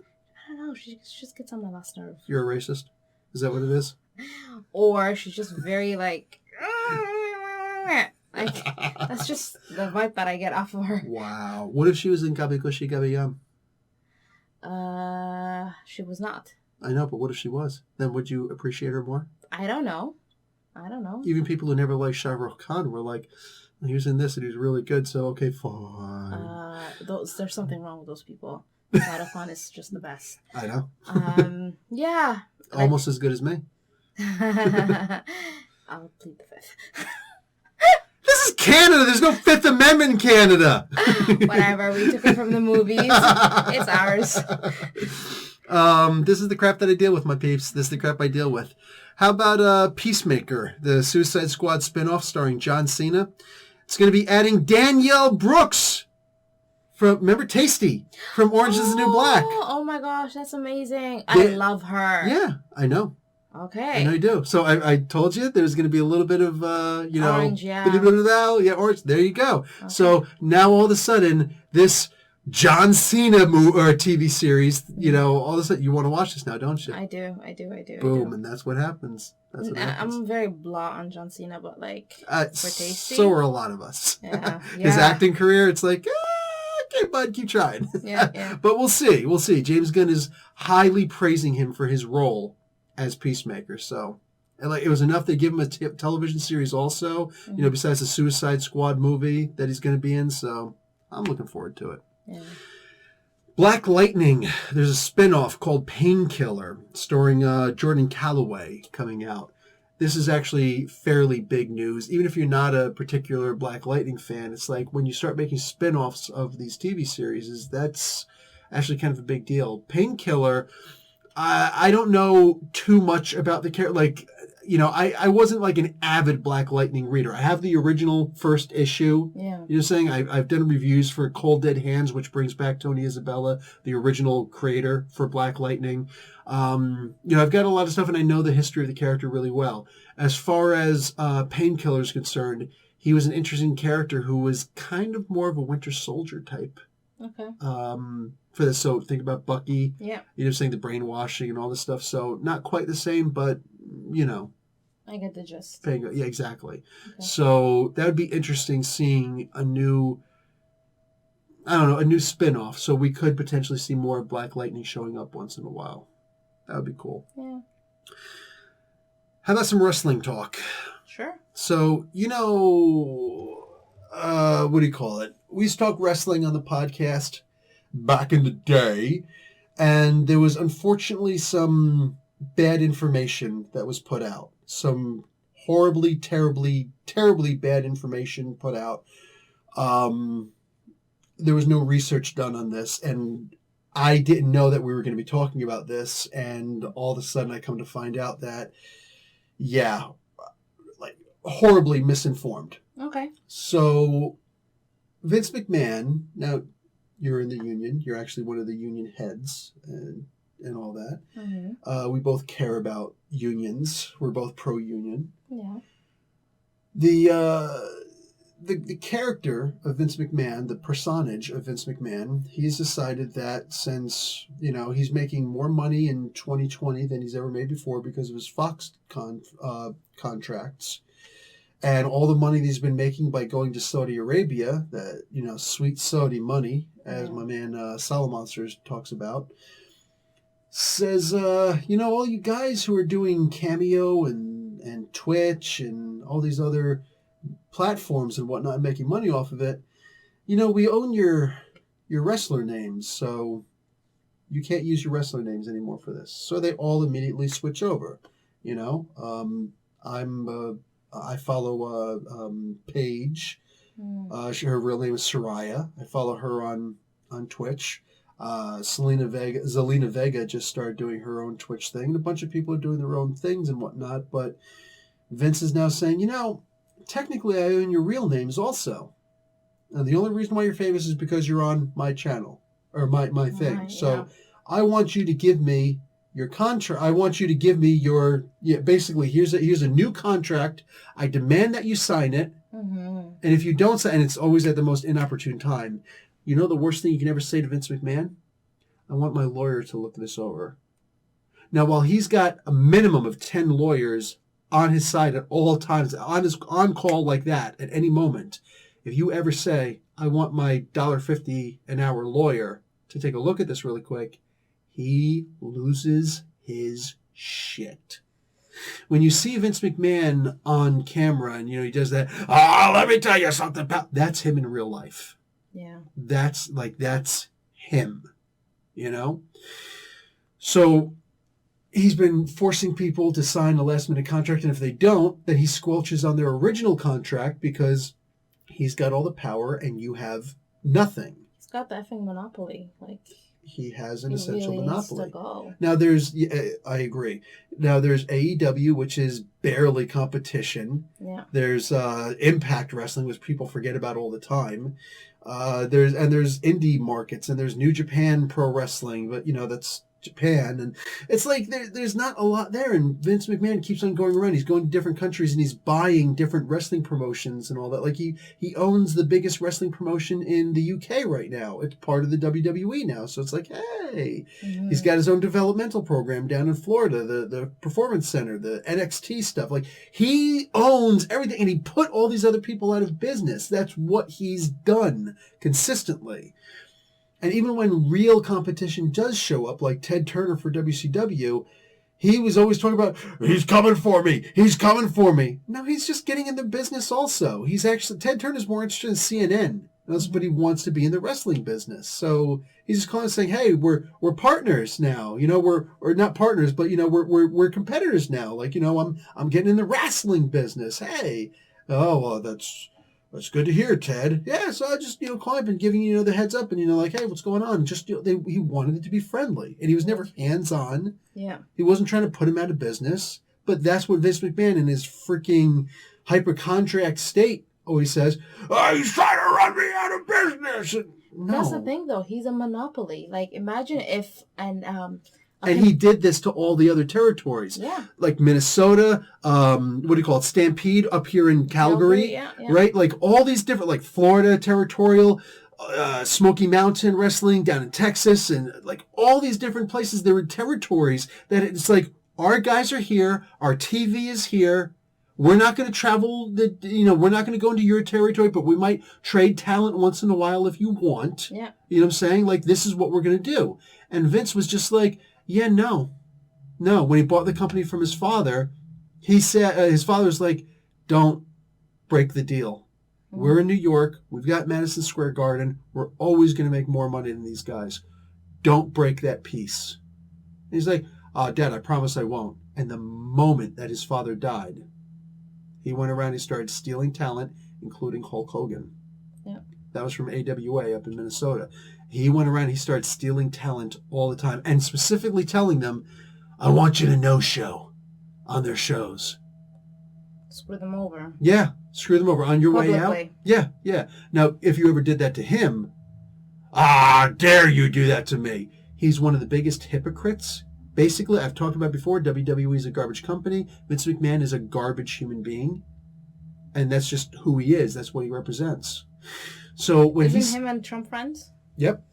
I don't know. She just gets on my last nerve. You're a racist? Is that what it is? Or she's just very like that's just the vibe that I get off of her. Wow. What if she was in Gabi Gushi Gabi Yam? She was not. I know, but what if she was? Then would you appreciate her more? I don't know. Even people who never liked Shah Rukh Khan were like, he was in this and he was really good, so okay, fine. There's something wrong with those people. Shah Rukh Khan is just the best. I know. Yeah. Almost as good as me. I'll plead the fifth. This is Canada. There's no Fifth Amendment in Canada. Whatever. We took it from the movies. It's ours. This is the crap that I deal with, my peeps. This is the crap I deal with. How about Peacemaker, the Suicide Squad spinoff starring John Cena? It's going to be adding Danielle Brooks. Remember Tasty from Orange is the New Black. Oh my gosh, that's amazing. I love her. Yeah, I know. Okay. I know you do. So I told you there's going to be a little bit of, orange, yeah. Yeah, orange. There you go. Okay. So now all of a sudden, this John Cena TV series, all of a sudden, you want to watch this now, don't you? I do. Boom, and that's what happens. I'm very blah on John Cena, but for Tasty. So are a lot of us. Yeah. His acting career, it's like, okay, bud, keep trying. Yeah. But we'll see. James Gunn is highly praising him for his role as Peacemaker. So, it was enough to give him a television series also, besides the Suicide Squad movie that he's going to be in. So, I'm looking forward to it. Yeah. Black Lightning. There's a spinoff called Painkiller starring Jordan Calloway coming out. This is actually fairly big news. Even if you're not a particular Black Lightning fan, it's like when you start making spinoffs of these TV series, that's actually kind of a big deal. Painkiller, I don't know too much about the character. I wasn't like an avid Black Lightning reader. I have the original first issue. Yeah. I've done reviews for Cold Dead Hands, which brings back Tony Isabella, the original creator for Black Lightning. I've got a lot of stuff and I know the history of the character really well. As far as Painkiller is concerned, he was an interesting character who was kind of more of a Winter Soldier type. Okay. For this, so think about Bucky. Yeah. Saying the brainwashing and all this stuff. So not quite the same, but I get the gist. Yeah, exactly. Okay. So that would be interesting seeing a new spin-off. So we could potentially see more Black Lightning showing up once in a while. That would be cool. Yeah. How about some wrestling talk? Sure. So, what do you call it? We used to talk wrestling on the podcast back in the day, and there was unfortunately some bad information that was put out. Some horribly, terribly, terribly bad information put out. There was no research done on this, and I didn't know that we were going to be talking about this, and all of a sudden I come to find out that, horribly misinformed. Okay. So, Vince McMahon, now you're in the union, you're actually one of the union heads, and all that. Mm-hmm. We both care about unions. We're both pro-union. Yeah. The character of Vince McMahon, the personage of Vince McMahon, he's decided that since, he's making more money in 2020 than he's ever made before because of his Fox contracts, and all the money that he's been making by going to Saudi Arabia, that, sweet Saudi money, as my man Salamonsters talks about, says, all you guys who are doing Cameo and Twitch and all these other platforms and whatnot and making money off of it, we own your wrestler names, so you can't use your wrestler names anymore for this. So they all immediately switch over. I follow Paige Her real name is Soraya. I follow her on Twitch. Zelina Vega just started doing her own Twitch thing. And a bunch of people are doing their own things and whatnot. But Vince is now saying, technically I own your real names also. And the only reason why you're famous is because you're on my channel or my thing. Right, so I want you to give me your contract. I want you to give me your basically here's a new contract. I demand that you sign it. Mm-hmm. And if you don't sign, and it's always at the most inopportune time. The worst thing you can ever say to Vince McMahon? I want my lawyer to look this over. Now, while he's got a minimum of 10 lawyers on his side at all times, on call like that at any moment, if you ever say, I want my $1.50 an hour lawyer to take a look at this really quick, he loses his shit. When you see Vince McMahon on camera and, he does that, let me tell you something about, that's him in real life. Yeah. That's him, So he's been forcing people to sign a last minute contract. And if they don't, then he squelches on their original contract because he's got all the power and you have nothing. He's got the effing monopoly. He has an essential really monopoly. Needs to go. Now I agree. Now there's AEW, which is barely competition. Yeah. There's Impact Wrestling, which people forget about all the time. There's indie markets, and there's New Japan Pro Wrestling, but that's Japan, and it's like there's not a lot there, and Vince McMahon keeps on going around. He's going to different countries and he's buying different wrestling promotions and all that. He owns the biggest wrestling promotion in the UK right now. It's part of the WWE now, so it's like, hey, he's got his own developmental program down in Florida, the Performance Center, the NXT stuff. He owns everything, and he put all these other people out of business. That's what he's done consistently. And even when real competition does show up, like Ted Turner for WCW, he was always talking about, he's coming for me. He's coming for me. No, he's just getting in the business also. Ted Turner's more interested in CNN. But he wants to be in the wrestling business. So he's just calling and saying, hey, we're partners now. We're not partners, but, we're competitors now. I'm getting in the wrestling business. Hey. Oh, well, that's good to hear, Ted. Yeah, so I just, call up and giving you the heads up and, hey, what's going on? Just, he wanted it to be friendly. And he was never hands-on. Yeah. He wasn't trying to put him out of business. But that's what Vince McMahon in his freaking hypochondriac state always says, he's trying to run me out of business. No. That's the thing, though. He's a monopoly. Imagine if... And he did this to all the other territories. Yeah. Like Minnesota, what do you call it? Stampede up here in Calgary. Yeah. Right? All these different, Florida territorial, Smoky Mountain Wrestling down in Texas, and all these different places. There were territories that it's our guys are here, our TV is here. We're not going to travel, we're not going to go into your territory, but we might trade talent once in a while if you want. Yeah. You know what I'm saying? This is what we're going to do. And Vince was just yeah, no. When he bought the company from his father, he said, his father was don't break the deal. Mm-hmm. We're in New York. We've got Madison Square Garden. We're always going to make more money than these guys. Don't break that piece. And he's Dad, I promise I won't. And the moment that his father died, he went around and started stealing talent, including Hulk Hogan. Yeah. That was from AWA up in Minnesota. He went around, he started stealing talent all the time, and specifically telling them, I want you to no-show on their shows. Screw them over. Yeah, screw them over on your Publicly. way out. Yeah. Now, if you ever did that to him, dare you do that to me. He's one of the biggest hypocrites. Basically, I've talked about before, WWE is a garbage company. Vince McMahon is a garbage human being. And that's just who he is. That's what he represents. So when Isn't him and Trump friends? Yep.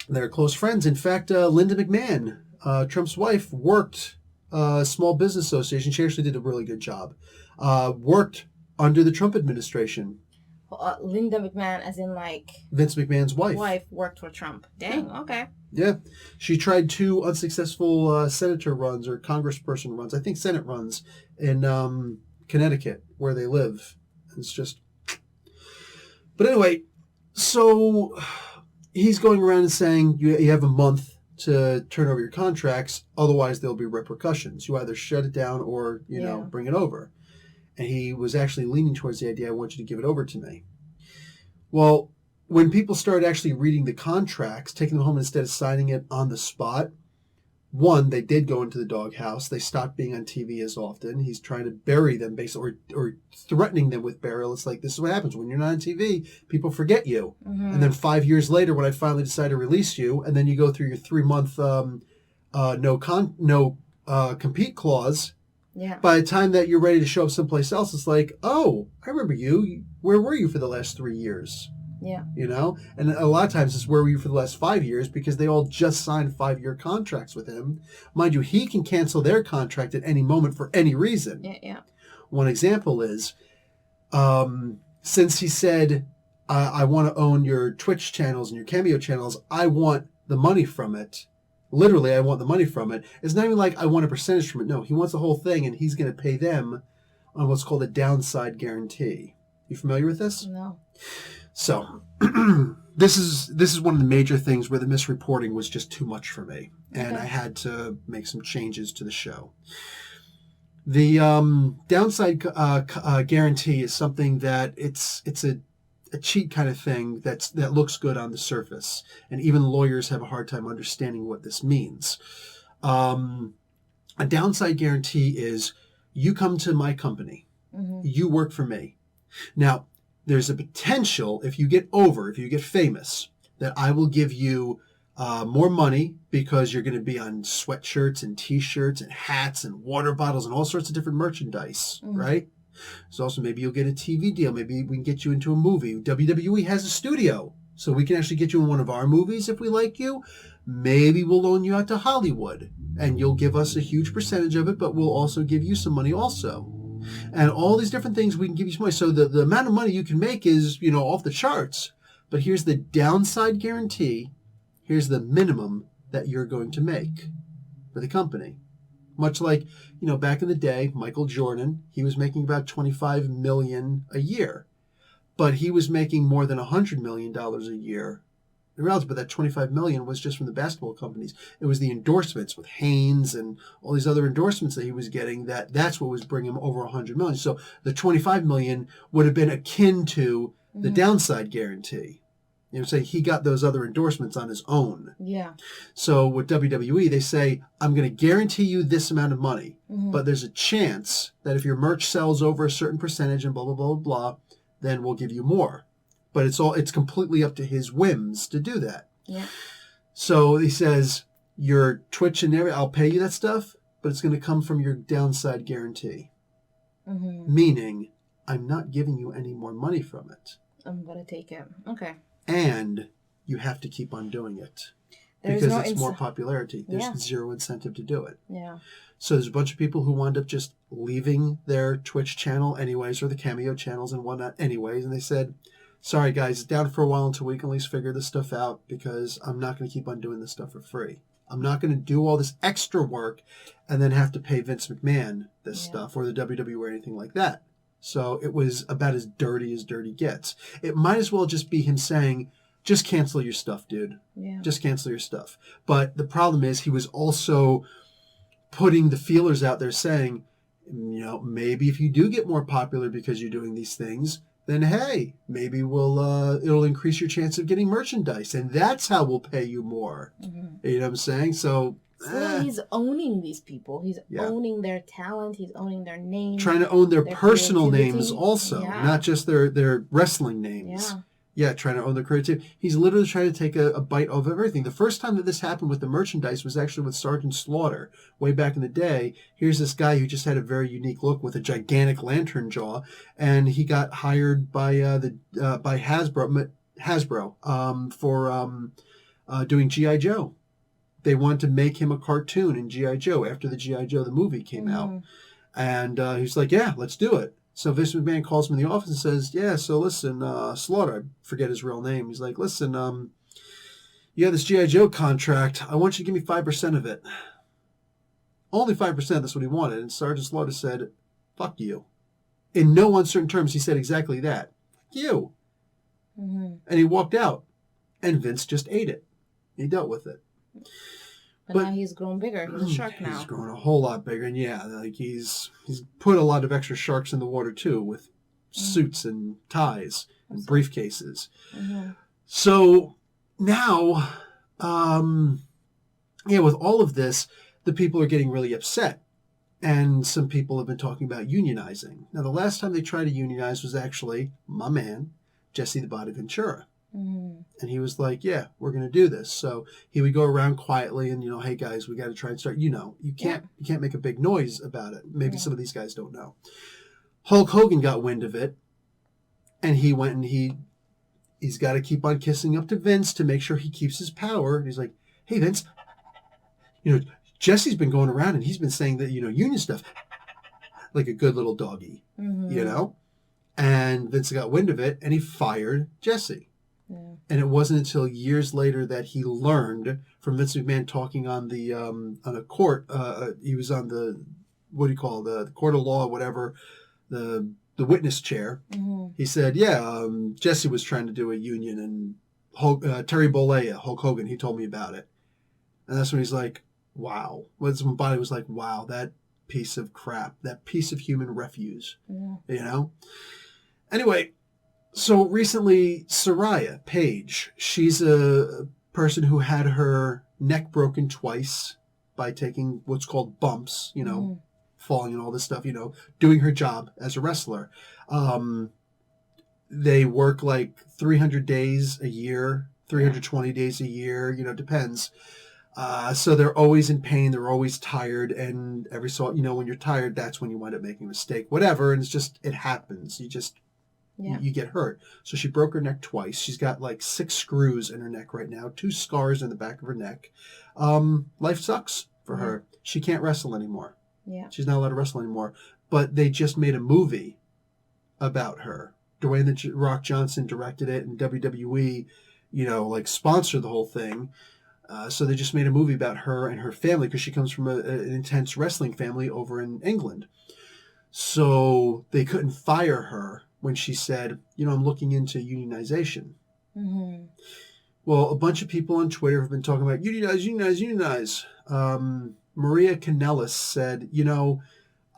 They're close friends. In fact, Linda McMahon, Trump's wife, worked Small Business Association. She actually did a really good job. Worked under the Trump administration. Linda McMahon, as in Vince McMahon's wife. Wife worked for Trump. Dang, okay. Yeah. She tried 2 unsuccessful senator runs or congressperson runs. I think Senate runs in Connecticut, where they live. It's just... But anyway, so he's going around and saying you have a month to turn over your contracts, otherwise there'll be repercussions. You either shut it down or, bring it over. And he was actually leaning towards the idea, I want you to give it over to me. Well, when people started actually reading the contracts, taking them home instead of signing it on the spot, one, they did go into the doghouse. They stopped being on TV as often. He's trying to bury them, basically, or threatening them with burial. It's like, this is what happens when you're not on TV. People forget you. Mm-hmm. And then 5 years later, when I finally decide to release you, and then you go through your 3-month compete clause. Yeah. By the time that you're ready to show up someplace else, it's like, oh, I remember you. Where were you for the last 3 years? Yeah. You know? And a lot of times it's where were you for the last 5 years because they all just signed 5-year contracts with him. Mind you, he can cancel their contract at any moment for any reason. Yeah. One example is, since he said, I want to own your Twitch channels and your Cameo channels, I want the money from it. Literally, I want the money from it. It's not even like I want a percentage from it. No, he wants the whole thing, and he's going to pay them on what's called a downside guarantee. You familiar with this? No. So, this is one of the major things where the misreporting was just too much for me, and I had to make some changes to the show. The downside guarantee is something that it's a cheat kind of thing that looks good on the surface, and even lawyers have a hard time understanding what this means. A downside guarantee is you come to my company, you work for me. Now, there's a potential if you get famous, that I will give you more money because you're going to be on sweatshirts and T-shirts and hats and water bottles and all sorts of different merchandise, right? So also maybe you'll get a TV deal. Maybe we can get you into a movie. WWE has a studio, so we can actually get you in one of our movies if we like you. Maybe we'll loan you out to Hollywood, and you'll give us a huge percentage of it, but we'll also give you some money also. And all these different things, we can give you some money. So the amount of money you can make is, off the charts. But here's the downside guarantee. Here's the minimum that you're going to make for the company. Much like, back in the day, Michael Jordan, he was making about $25 million a year. But he was making more than $100 million a year. But that $25 million was just from the basketball companies. It was the endorsements with Hanes and all these other endorsements that he was getting. That's what was bringing him over $100 million. So the $25 million would have been akin to the downside guarantee. Say he got those other endorsements on his own. Yeah. So with WWE, they say, I'm going to guarantee you this amount of money, but there's a chance that if your merch sells over a certain percentage and blah, blah, blah, blah, blah, then we'll give you more. But it's completely up to his whims to do that. Yeah. So he says, your Twitch and everything, I'll pay you that stuff, but it's going to come from your downside guarantee. Meaning, I'm not giving you any more money from it. I'm going to take it. Okay. And you have to keep on doing it. Because it's more popularity. There's zero incentive to do it. Yeah. So there's a bunch of people who wound up just leaving their Twitch channel anyways, or the Cameo channels and whatnot anyways, and they said, sorry guys, it's down for a while until we can at least figure this stuff out because I'm not going to keep on doing this stuff for free. I'm not going to do all this extra work and then have to pay Vince McMahon this stuff or the WWE or anything like that. So it was about as dirty gets. It might as well just be him saying, just cancel your stuff, dude. Yeah. Just cancel your stuff. But the problem is he was also putting the feelers out there saying, maybe if you do get more popular because you're doing these things, then hey, maybe it'll increase your chance of getting merchandise, and that's how we'll pay you more. You know what I'm saying? So he's owning these people. He's owning their talent. He's owning their names. Trying to own their personal names also, not just their wrestling names. Yeah, trying to own their creativity. He's literally trying to take a bite of everything. The first time that this happened with the merchandise was actually with Sergeant Slaughter. Way back in the day, here's this guy who just had a very unique look with a gigantic lantern jaw, and he got hired by Hasbro for doing G.I. Joe. They wanted to make him a cartoon in G.I. Joe after the G.I. Joe, the movie, came out. And he's like, yeah, let's do it. So Vince McMahon calls him in the office and says, yeah, so listen, Slaughter, I forget his real name. He's like, listen, you have this G.I. Joe contract. I want you to give me 5% of it. Only 5%, that's what he wanted. And Sergeant Slaughter said, fuck you. In no uncertain terms, he said exactly that. Fuck you. And he walked out. And Vince just ate it. He dealt with it. But now he's grown bigger. He's a shark now. He's grown a whole lot bigger. And he's put a lot of extra sharks in the water too with suits and ties. and briefcases. Mm-hmm. So now, with all of this, the people are getting really upset. And some people have been talking about unionizing. Now, the last time they tried to unionize was actually my man, Jesse the Body Ventura. Mm-hmm. And he was like, yeah, we're going to do this. So he would go around quietly and, hey, guys, we got to try and start. You can't make a big noise about it. Maybe some of these guys don't know. Hulk Hogan got wind of it. And he went and he's got to keep on kissing up to Vince to make sure he keeps his power. And he's like, hey, Vince, Jesse's been going around and he's been saying that, union stuff, like a good little doggy, And Vince got wind of it and he fired Jesse. Yeah. And it wasn't until years later that he learned from Vince McMahon talking on the on a court. He was on the the court of law, whatever, the witness chair. Mm-hmm. He said, Jesse was trying to do a union and Terry Bollea, Hulk Hogan, he told me about it. And that's when he's like, wow. When Body was like, wow, that piece of crap, that piece of human refuse, Anyway, so recently, Soraya Page, she's a person who had her neck broken twice by taking what's called bumps, falling and all this stuff, doing her job as a wrestler. They work like 300 days a year, 320 days a year, depends. So they're always in pain. They're always tired. And every so, when you're tired, that's when you wind up making a mistake, whatever. And it happens. You get hurt. So she broke her neck twice. She's got like 6 screws in her neck right now, 2 scars in the back of her neck. Life sucks for her. She can't wrestle anymore. Yeah. She's not allowed to wrestle anymore. But they just made a movie about her. Dwayne The Rock Johnson directed it, and WWE, sponsored the whole thing. So they just made a movie about her and her family because she comes from an intense wrestling family over in England. So they couldn't fire her when she said, I'm looking into unionization. Mm-hmm. Well, a bunch of people on Twitter have been talking about unionize. Maria Kanellis said,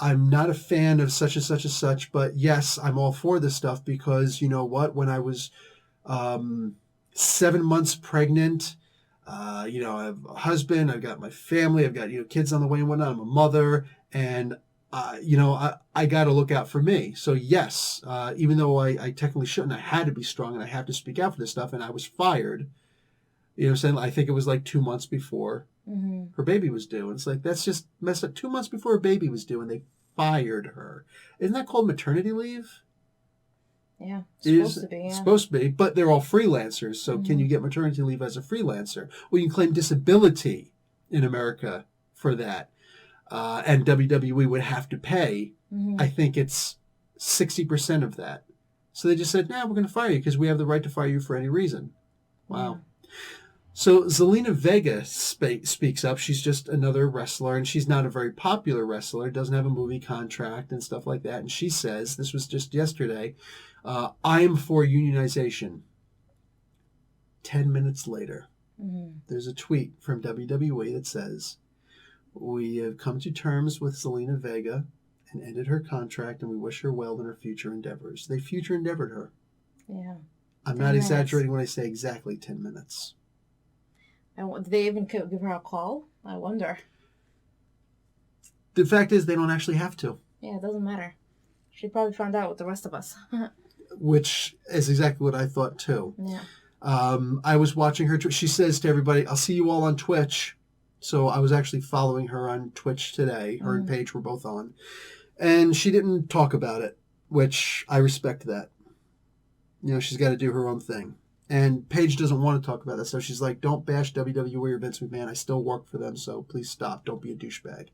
I'm not a fan of such and such and such, but yes, I'm all for this stuff because you know what? When I was 7 months pregnant, I have a husband, I've got my family, I've got, kids on the way and whatnot. I'm a mother and, I got to look out for me. So yes, even though I technically shouldn't, I had to be strong and I have to speak out for this stuff. And I was fired, I think it was like 2 months before her baby was due. And it's like, that's just messed up. 2 months before her baby was due and they fired her. Isn't that called maternity leave? Yeah, supposed to be. Yeah. Supposed to be, but they're all freelancers. So can you get maternity leave as a freelancer? Well, you can claim disability in America for that. And WWE would have to pay, I think it's 60% of that. So they just said, we're going to fire you because we have the right to fire you for any reason. Wow. Yeah. So Zelina Vega speaks up. She's just another wrestler, and she's not a very popular wrestler, doesn't have a movie contract and stuff like that. And she says, this was just yesterday, I am for unionization. 10 minutes later, there's a tweet from WWE that says, we have come to terms with Zelina Vega and ended her contract, and we wish her well in her future endeavors. They future endeavored her. Yeah. I'm not exaggerating when I say exactly 10 minutes. And did they even give her a call? I wonder. The fact is, they don't actually have to. Yeah, it doesn't matter. She probably found out with the rest of us. Which is exactly what I thought, too. Yeah. I was watching her. She says to everybody, I'll see you all on Twitch. So I was actually following her on Twitch today. Her and Paige were both on. And she didn't talk about it, which I respect that. She's got to do her own thing. And Paige doesn't want to talk about that stuff. She's like, don't bash WWE or Vince McMahon. I still work for them, so please stop. Don't be a douchebag.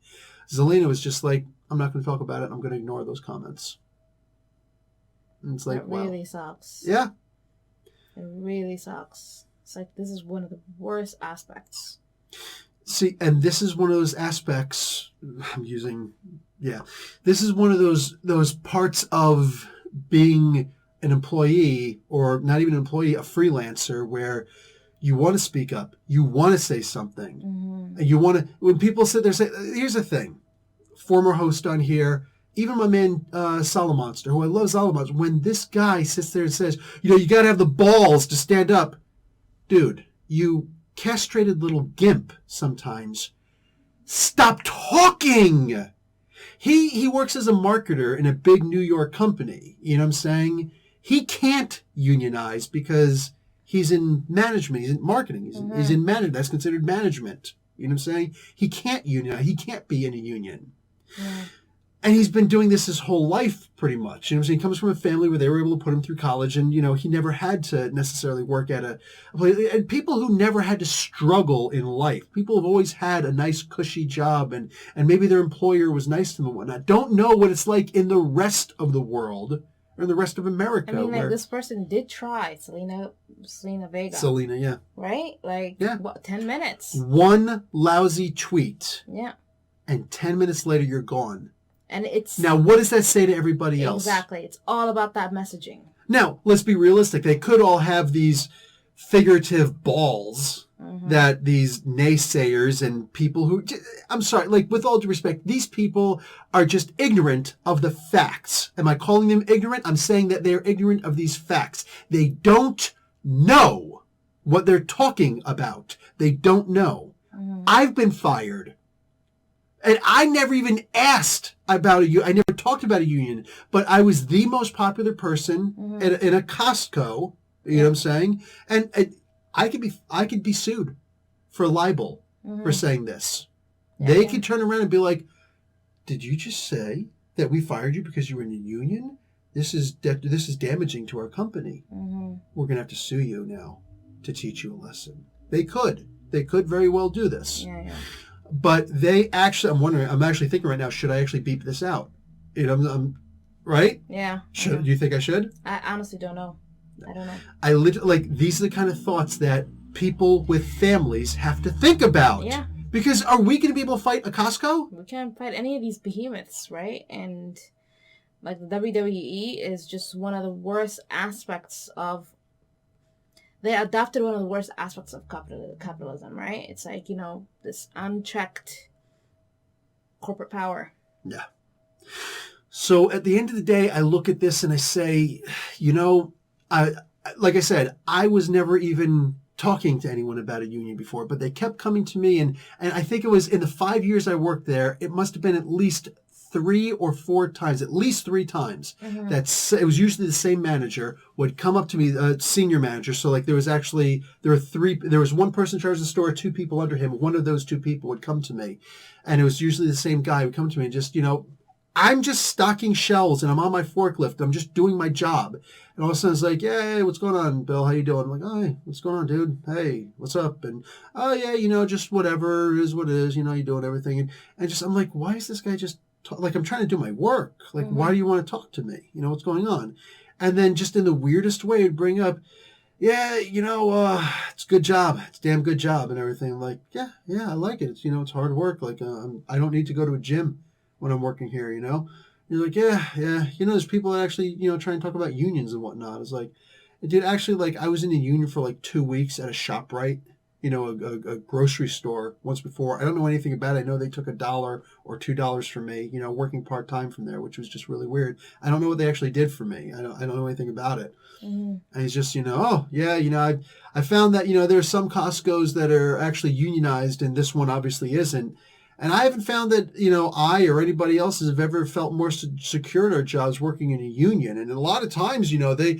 Zelina was just like, I'm not going to talk about it. I'm going to ignore those comments. And it's like, it really sucks. Yeah. It really sucks. It's like, this is one of the worst aspects. See, and this is one of those aspects this is one of those parts of being an employee, or not even an employee, a freelancer, where you want to speak up, you want to say something, and you want to, when people sit there, say, here's the thing, former host on here, even my man Salamonster, who I love Salamonster, when this guy sits there and says, you got to have the balls to stand up. Dude, you castrated little gimp sometimes. Stop talking! He works as a marketer in a big New York company. You know what I'm saying? He can't unionize because he's in management. He's in marketing. He's in management. That's considered management. You know what I'm saying? He can't unionize. He can't be in a union. Yeah. And he's been doing this his whole life, pretty much. You know what I'm saying? He comes from a family where they were able to put him through college, and, he never had to necessarily work at a place. And people who never had to struggle in life, people have always had a nice, cushy job, and maybe their employer was nice to them and whatnot, don't know what it's like in the rest of the world, or in the rest of America. I mean, this person did try, Selena Vega. Selena, yeah. Right? 10 minutes. One lousy tweet. Yeah. And 10 minutes later, you're gone. And it's... Now, what does that say to everybody else? Exactly. It's all about that messaging. Now, let's be realistic. They could all have these figurative balls that these naysayers and people who... I'm sorry, with all due respect, these people are just ignorant of the facts. Am I calling them ignorant? I'm saying that they're ignorant of these facts. They don't know what they're talking about. They don't know. I've been fired. And I never even asked about a union. I never talked about a union, but I was the most popular person in a Costco. You know what I'm saying? And I could be sued for libel for saying this. Yeah, they could turn around and be like, "Did you just say that we fired you because you were in a union? This is damaging to our company. We're gonna have to sue you now to teach you a lesson." They could very well do this. Yeah. But they actually, I'm actually thinking right now, should I actually beep this out? I'm right? Yeah. Do you think I should? I honestly don't know. I don't know. I literally, these are the kind of thoughts that people with families have to think about. Yeah. Because are we going to be able to fight a Costco? We can't fight any of these behemoths, right? And the WWE is just one of the worst aspects of... They adopted one of the worst aspects of capitalism, right? It's this unchecked corporate power. Yeah. So at the end of the day, I look at this and I say, like I said, I was never even talking to anyone about a union before, but they kept coming to me. And I think it was in the 5 years I worked there, it must have been at least 3 or 4 times, at least 3 times. It was usually the same manager would come up to me, senior manager. So there was one person in charge of the store, 2 people under him. One of those 2 people would come to me, and it was usually the same guy who would come to me and just, I'm just stocking shelves and I'm on my forklift. I'm just doing my job. And all of a sudden it's like, "Hey, what's going on, Bill? How you doing?" I'm like, "Oh, hey, what's going on, dude? Hey, what's up?" And, "Oh, yeah, just whatever. It is what it is. You doing everything." And just, I'm like, why is this guy just... I'm trying to do my work. Why do you want to talk to me? What's going on? And then just in the weirdest way, it'd bring up, "Yeah, it's a good job. It's a damn good job," and everything. I'm like, yeah, I like it. It's, it's hard work. I don't need to go to a gym when I'm working here, You're like, yeah. There's people that actually, try and talk about unions and whatnot. It's like, dude, actually, I was in a union for 2 weeks at a ShopRite. A grocery store once before. I don't know anything about it. I know they took $1 or $2 from me, working part-time from there, which was just really weird. I don't know what they actually did for me. I don't know anything about it. And he's just, "Oh, yeah, I found that, there's some Costco's that are actually unionized and this one obviously isn't. And I haven't found that, I or anybody else have ever felt more secure in our jobs working in a union. And a lot of times, they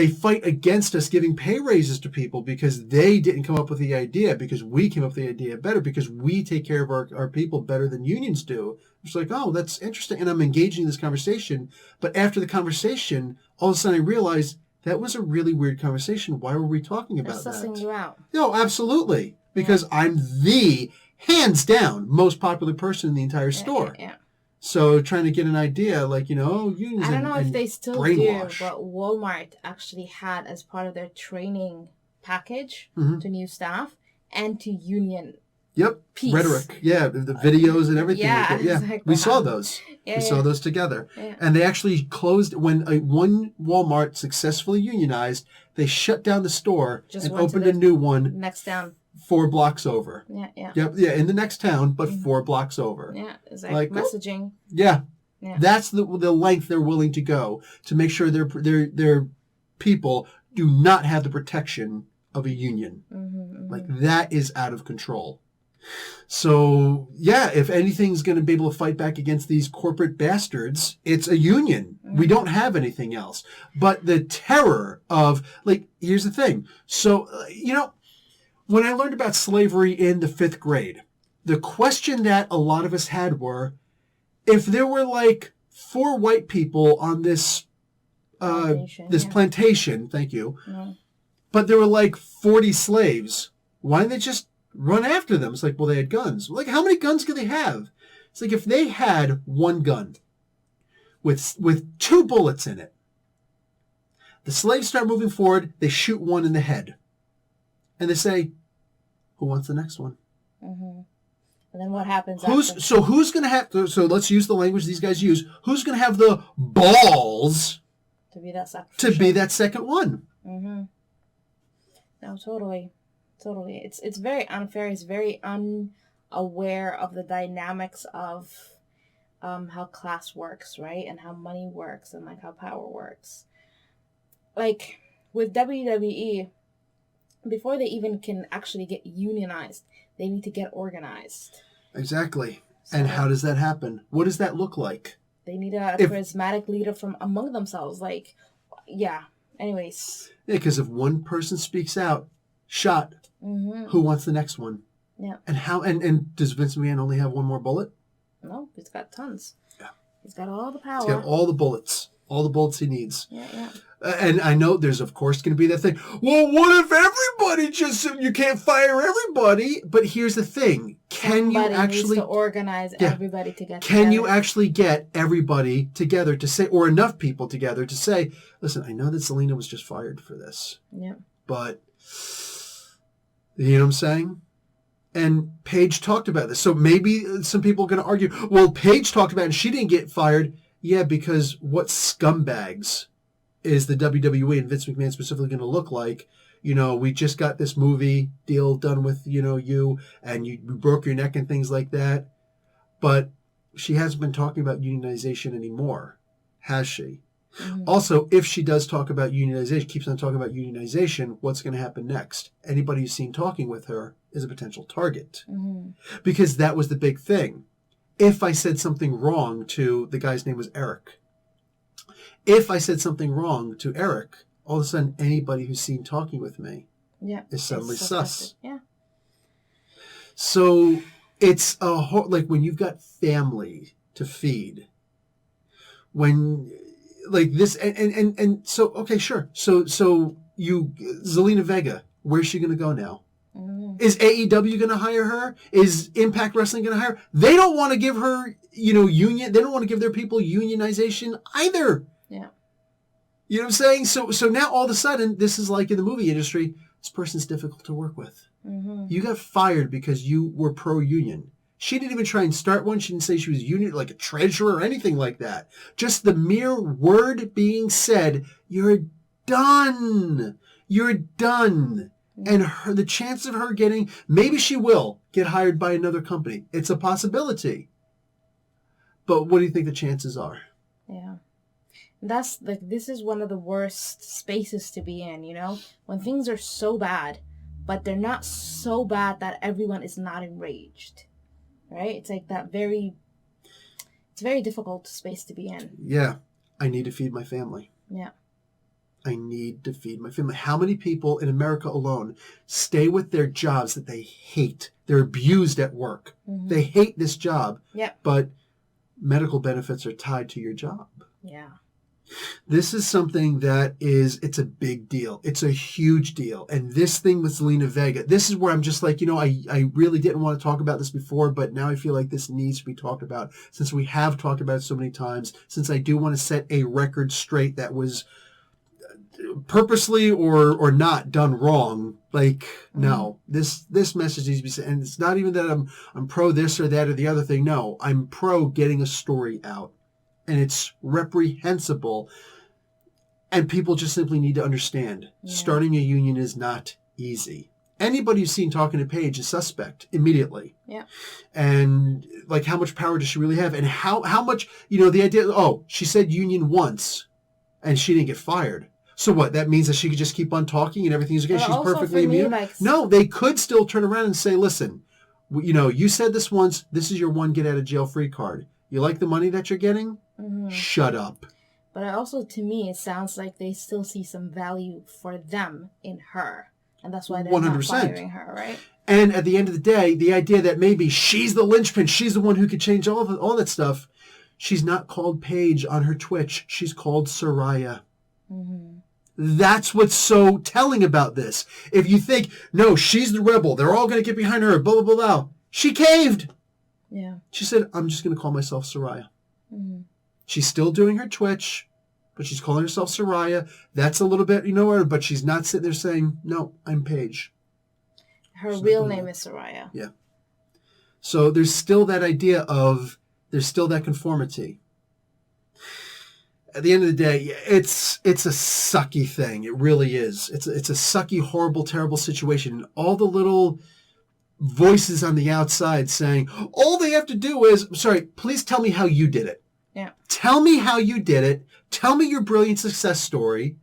fight against us giving pay raises to people because they didn't come up with the idea, because we came up with the idea better, because we take care of our people better than unions do." It's like, oh, that's interesting. And I'm engaging in this conversation. But after the conversation, all of a sudden I realized that was a really weird conversation. Why were we talking about that? Sussing you out. No, absolutely. Because I'm the, hands down, most popular person in the entire store. Yeah. So trying to get an idea, unions. I don't know if they still brainwash. do, but Walmart actually had, as part of their training package to new staff and to union. Yep. Peace. Rhetoric. Yeah. The videos and everything. Yeah. We saw those. We saw those together. Yeah. And they actually closed, when one Walmart successfully unionized, they shut down the store and opened a new one. Next down. 4 blocks over. Yeah. Yep. Yeah. In the next town, but 4 blocks over. Yeah. It's like messaging. Yeah. Yeah. That's the length they're willing to go to make sure their people do not have the protection of a union. Like, that is out of control. So, yeah, if anything's going to be able to fight back against these corporate bastards, it's a union. We don't have anything else. But the terror of, like, here's the thing. So, when I learned about slavery in the 5th grade, the question that a lot of us had were, if there were, like, 4 white people on this plantation, thank you, but there were, like, 40 slaves, why didn't they just run after them? It's like, well, they had guns. Like, how many guns could they have? It's like, if they had 1 gun with 2 bullets in it, the slaves start moving forward, they shoot 1 in the head. And they say, who wants the next one? And then what happens after? So who's going to have to, so let's use the language these guys use, who's going to have the balls to be that second one? No, totally. It's very unfair. It's very unaware of the dynamics of how class works, right? And how money works and like how power works. Like with WWE, before they even can actually get unionized, they need to get organized. Exactly. So, and how does that happen? What does that look like? They need a charismatic leader from among themselves. Like, yeah. Anyways. Yeah, because if one person speaks out, shot, who wants the next one? Yeah. And how? And does Vince McMahon only have 1 more bullet? No, he's got tons. Yeah. He's got all the power. He's got all the bullets. All the bullets he needs. Yeah. And I know there's, of course, going to be that thing. Well, what if everybody you can't fire everybody? But here's the thing. Somebody needs to organize everybody together. Can you actually get everybody together to say, or enough people together to say, listen, I know that Selena was just fired for this. Yeah. But, you know what I'm saying? And Paige talked about this. So maybe some people are going to argue, well, Paige talked about it and she didn't get fired. Yeah, because what scumbags is the WWE and Vince McMahon specifically going to look like? We just got this movie deal done with, you, and you broke your neck and things like that. But she hasn't been talking about unionization anymore, has she? Also, if she does talk about unionization, keeps on talking about unionization, what's going to happen next? Anybody who's seen talking with her is a potential target. Because that was the big thing. If I said something wrong to, the guy's name was Eric. If I said something wrong to Eric, all of a sudden anybody who's seen talking with me is suddenly sus. Yeah. So it's like when you've got family to feed, when like this, and so, okay, sure. So Zelina Vega, where's she going to go now? Is AEW going to hire her? Is Impact Wrestling going to hire her? They don't want to give her, union. They don't want to give their people unionization either. Yeah. You know what I'm saying? So now all of a sudden, this is like in the movie industry, this person's difficult to work with. You got fired because you were pro-union. She didn't even try and start one. She didn't say she was union, like a treasurer or anything like that. Just the mere word being said, you're done. You're done. And the chance of her maybe she will get hired by another company. It's a possibility. But what do you think the chances are? Yeah. This is one of the worst spaces to be in, when things are so bad, but they're not so bad that everyone is not enraged, right? It's like it's a very difficult space to be in. Yeah. I need to feed my family. Yeah. I need to feed my family. How many people in America alone stay with their jobs that they hate? They're abused at work. They hate this job. Yeah. But medical benefits are tied to your job. Yeah. This is something it's a big deal. It's a huge deal. And this thing with Zelina Vega, this is where I'm just like, I really didn't want to talk about this before, but now I feel like this needs to be talked about since we have talked about it so many times, since I do want to set a record straight that was purposely or not done wrong. Like, no, this message needs to be said. And it's not even that I'm pro this or that or the other thing. No, I'm pro getting a story out. And it's reprehensible. And people just simply need to understand starting a union is not easy. anybody who's seen talking to Paige is suspect immediately. Yeah. And like, how much power does she really have? And how much, the idea, she said union once and she didn't get fired. So what? That means that she could just keep on talking and everything's okay. She's perfectly immune. No, they could still turn around and say, listen, you said this once. This is your one get out of jail free card. You like the money that you're getting? Mm-hmm. Shut up. But also, to me, it sounds like they still see some value for them in her. And that's why they're 100%. Not firing her, right? And at the end of the day, the idea that maybe she's the linchpin, she's the one who could change all that stuff. She's not called Paige on her Twitch. She's called Soraya. Mm-hmm. That's what's so telling about this. If you think, no, she's the rebel, they're all going to get behind her, blah, blah, blah, blah. She caved. Yeah. She said, I'm just going to call myself Soraya. Mm-hmm. She's still doing her Twitch, but she's calling herself Soraya. That's a little bit, but she's not sitting there saying, no, I'm Paige. Her real name is Soraya. Yeah. So there's still that idea of, there's still that conformity. At the end of the day, it's a sucky thing. It really is. It's a sucky, horrible, terrible situation. And all the little voices on the outside saying, all they have to do is, please tell me how you did it. Yeah. Tell me how you did it. Tell me your brilliant success story.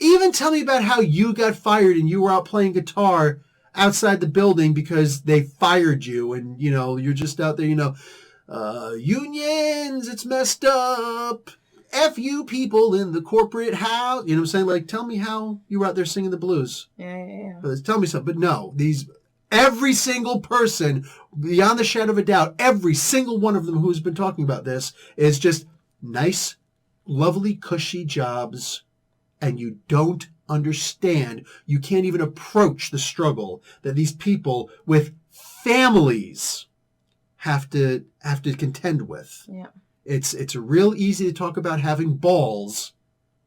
Even tell me about how you got fired and you were out playing guitar outside the building because they fired you and, you're just out there, unions, it's messed up. F you people in the corporate house. You know what I'm saying? Like, tell me how you were out there singing the blues. Yeah. Tell me something. But no, every single person, beyond the shadow of a doubt, every single one of them who's been talking about this is just nice, lovely, cushy jobs, and you don't understand. You can't even approach the struggle that these people with families have to contend with. Yeah. It's real easy to talk about having balls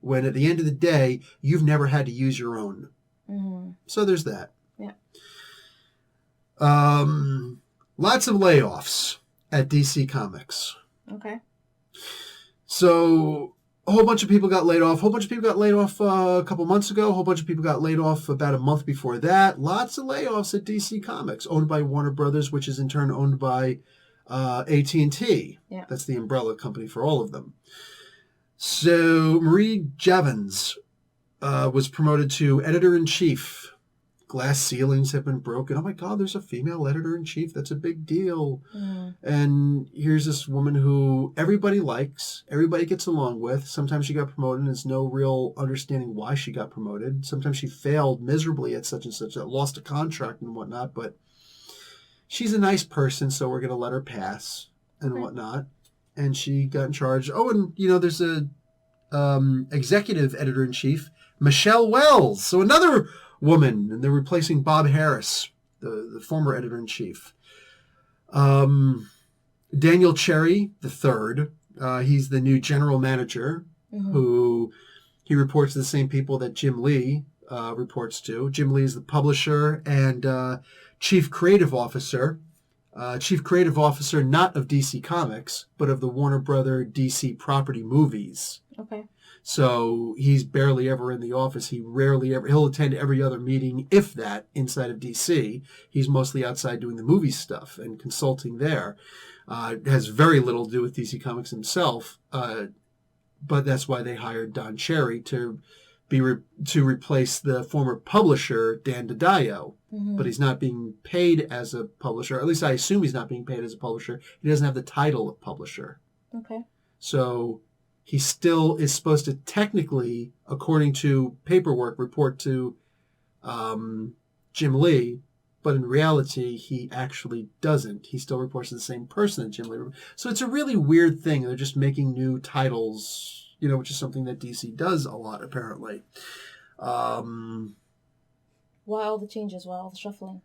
when at the end of the day, you've never had to use your own. Mm-hmm. So there's that. Yeah. Lots of layoffs at DC Comics. Okay. So a whole bunch of people got laid off. A whole bunch of people got laid off a couple months ago. A whole bunch of people got laid off about a month before that. Lots of layoffs at DC Comics, owned by Warner Brothers, which is in turn owned by AT&T. Yeah. That's the umbrella company for all of them. So Marie Javins was promoted to editor-in-chief. Glass ceilings have been broken. Oh my God, there's a female editor-in-chief. That's a big deal. Mm. And here's this woman who everybody likes, everybody gets along with. Sometimes she got promoted and there's no real understanding why she got promoted. Sometimes she failed miserably at such and such, lost a contract and whatnot, but she's a nice person, so we're going to let her pass and whatnot. And she got in charge. Oh, and, there's a executive editor-in-chief, Michelle Wells. So another woman, and they're replacing Bob Harris, the former editor-in-chief. Daniel Cherry, the third. He's the new general manager, who he reports to the same people that Jim Lee reports to. Jim Lee is the publisher and Chief Creative Officer. Chief Creative Officer not of DC Comics, but of the Warner Brother DC property movies. Okay. So he's barely ever in the office. He'll attend every other meeting, if that, inside of DC. He's mostly outside doing the movie stuff and consulting there. Has very little to do with DC Comics himself, but that's why they hired Don Cherry to replace the former publisher, Dan DiDio. Mm-hmm. But he's not being paid as a publisher. Or at least I assume he's not being paid as a publisher. He doesn't have the title of publisher. Okay. So he still is supposed to technically, according to paperwork, report to Jim Lee, but in reality, he actually doesn't. He still reports to the same person that Jim Lee. So it's a really weird thing. They're just making new titles, which is something that DC does a lot, apparently. Why all the changes? Why all the shuffling?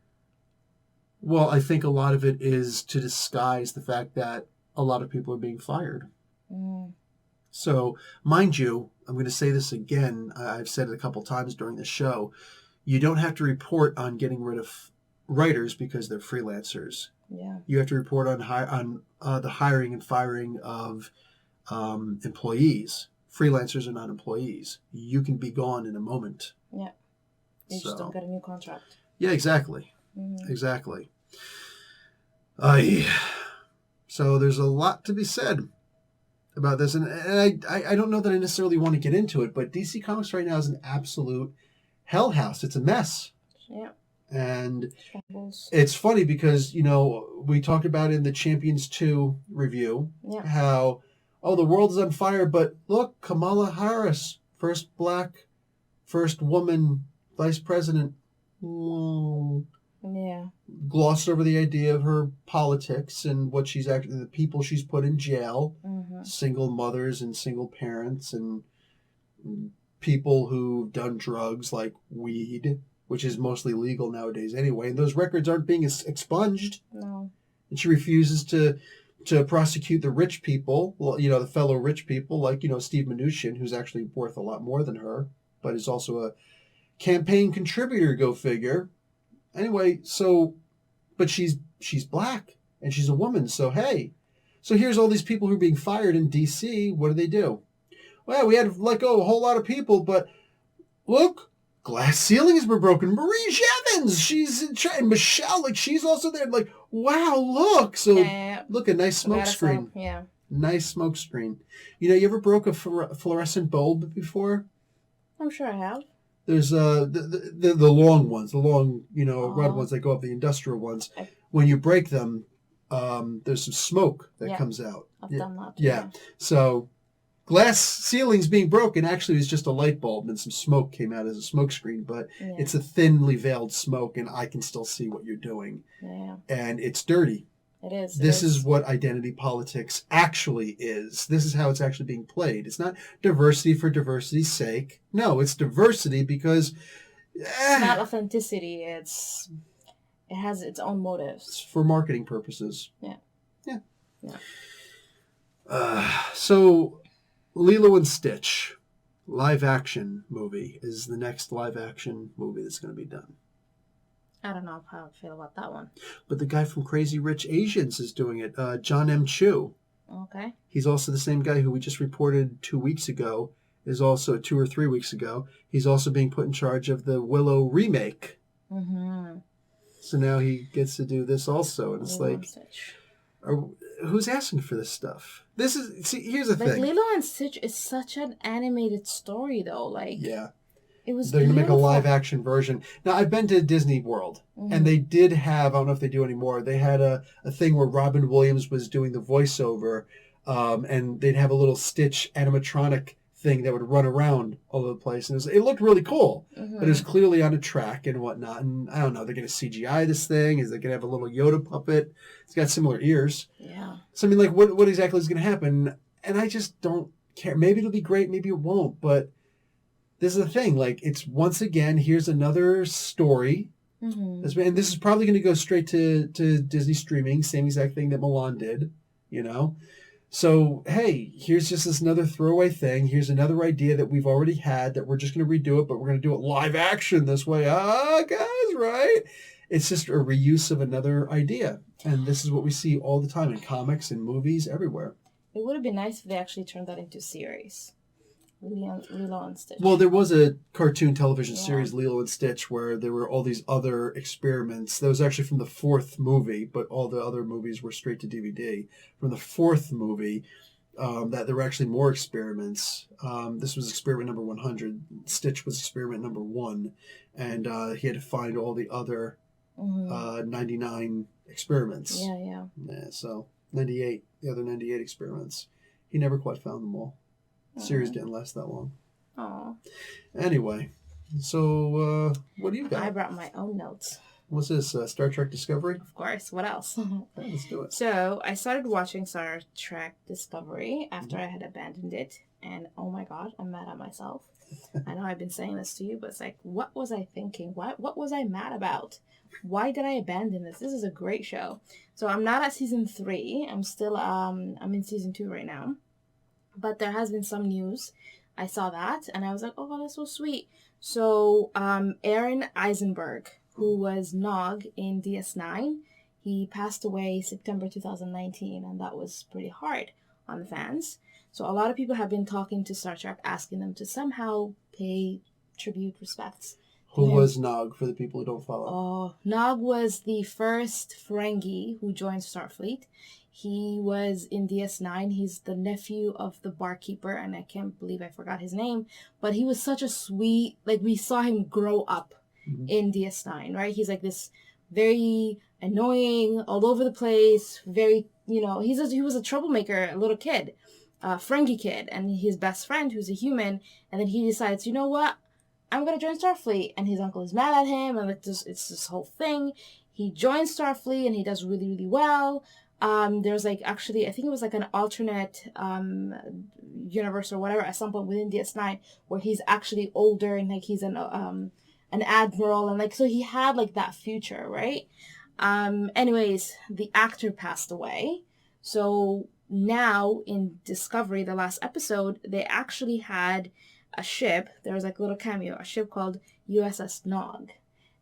Well, I think a lot of it is to disguise the fact that a lot of people are being fired. Mm. So, mind you, I'm going to say this again. I've said it a couple times during the show. You don't have to report on getting rid of writers because they're freelancers. Yeah. You have to report on the hiring and firing of employees. Freelancers are not employees. You can be gone in a moment. Yeah. You just don't get a new contract. Yeah, exactly. Mm-hmm. Exactly. So there's a lot to be said about this, and I don't know that I necessarily want to get into it, but DC Comics right now is an absolute hell house. It's a mess. Yeah. And Troubles. it's funny because, we talked about in the Champions 2 review how, the world is on fire, but look, Kamala Harris, first woman vice president. Whoa. Yeah. Glossed over the idea of her politics and what she's actually, the people she's put in jail, single mothers and single parents and people who've done drugs like weed, which is mostly legal nowadays anyway. And those records aren't being expunged. No. And she refuses to prosecute the rich people, the fellow rich people like, Steve Mnuchin, who's actually worth a lot more than her, but is also a campaign contributor, go figure. Anyway, but she's black and she's a woman, so hey. So here's all these people who are being fired in DC. What do? Well, we had to let go a whole lot of people, but look, glass ceilings were broken. Marie Jevons, she's in and Michelle, she's also there. Wow, look. So look, a nice smoke screen. Yeah. Nice smoke screen. You ever broke a fluorescent bulb before? I'm sure I have. There's the long ones, red ones that go up, the industrial ones. When you break them, there's some smoke that comes out. I've done that. Yeah. So glass ceilings being broken actually was just a light bulb and some smoke came out as a smoke screen, but it's a thinly veiled smoke and I can still see what you're doing. Yeah. And it's dirty. It is. This is what identity politics actually is. This is how it's actually being played. It's not diversity for diversity's sake. No, it's diversity because it's not authenticity. It has its own motives. It's for marketing purposes. Yeah. So Lilo and Stitch live action movie is the next live action movie that's going to be done. I don't know how I feel about that one. But the guy from Crazy Rich Asians is doing it, John M. Chu. Okay. He's also the same guy who we just reported 2 weeks ago, is also 2 or 3 weeks ago. He's also being put in charge of the Willow remake. Mm-hmm. So now he gets to do this also. And it's who's asking for this stuff? Here's the thing. Lilo and Stitch is such an animated story, though. Yeah. It was They're going to make a beautiful. live action version. Now, I've been to Disney World, and they did have, I don't know if they do anymore, they had a thing where Robin Williams was doing the voiceover, and they'd have a little Stitch animatronic thing that would run around all over the place. And it looked really cool, but it was clearly on a track and whatnot. And I don't know, they're going to CGI this thing. Is they going to have a little Yoda puppet? It's got similar ears. Yeah. So, what exactly is going to happen? And I just don't care. Maybe it'll be great, maybe it won't, but this is the thing. It's once again, here's another story. And this is probably going to go straight to Disney streaming, same exact thing that Milan did, So, hey, here's just this another throwaway thing. Here's another idea that we've already had that we're just going to redo it, but we're going to do it live action this way. Guys, right? It's just a reuse of another idea. And this is what we see all the time in comics and movies everywhere. It would have been nice if they actually turned that into series. Lilo and Stitch. Well, there was a cartoon television series, Lilo and Stitch, where there were all these other experiments. That was actually from the fourth movie, but all the other movies were straight to DVD. From the fourth movie, that there were actually more experiments. This was experiment number 100. Stitch was experiment number 1. And he had to find all the other 99 experiments. Yeah, so 98, the other 98 experiments. He never quite found them all. The series didn't last that long. Oh. Anyway, so what do you got? I brought my own notes. What's this, Star Trek Discovery? Of course. What else? Okay, let's do it. So, I started watching Star Trek Discovery after I had abandoned it. And, oh my God, I'm mad at myself. I know I've been saying this to you, but it's what was I thinking? What was I mad about? Why did I abandon this? This is a great show. So, I'm not at season 3. I'm still, I'm in season 2 right now. But there has been some news. I saw that, and I was like, oh, that's so sweet. So, Aaron Eisenberg, who was Nog in DS9, he passed away September 2019, and that was pretty hard on the fans. So, a lot of people have been talking to Star Trek, asking them to somehow pay tribute, respects Who was Nog, for the people who don't follow? Oh, Nog was the first Ferengi who joined Starfleet. He was in DS9. He's the nephew of the barkeeper, and I can't believe I forgot his name. But he was such a sweet, like, we saw him grow up in DS9, right? He's like this very annoying, all over the place, very, he was a troublemaker, a little kid, Ferengi kid, and his best friend, who's a human, and then he decides, you know what? I'm going to join Starfleet. And his uncle is mad at him, and it's this whole thing. He joins Starfleet, and he does really, really well. There's actually, I think it was an alternate universe or whatever at some point within DS9 where he's actually older and he's an admiral, and so he had that future, right? Anyways, the actor passed away. So now in Discovery, the last episode, they actually had a ship. There was a little cameo, a ship called USS Nog.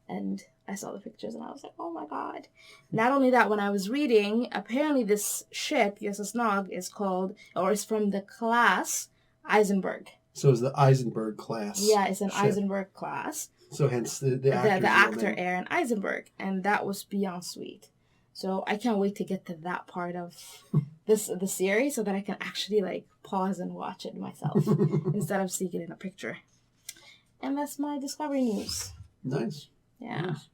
And I saw the pictures and I was like, oh my God. Not only that, when I was reading, apparently this ship, USS Nog, is from the class Eisenberg. So it's the Eisenberg class. Yeah, it's an ship. Eisenberg class. So hence the actor Aaron Eisenberg. And that was beyond sweet. So I can't wait to get to that part of the series so that I can actually pause and watch it myself instead of seeing it in a picture. And that's my Discovery news. Nice. Yeah. Nice.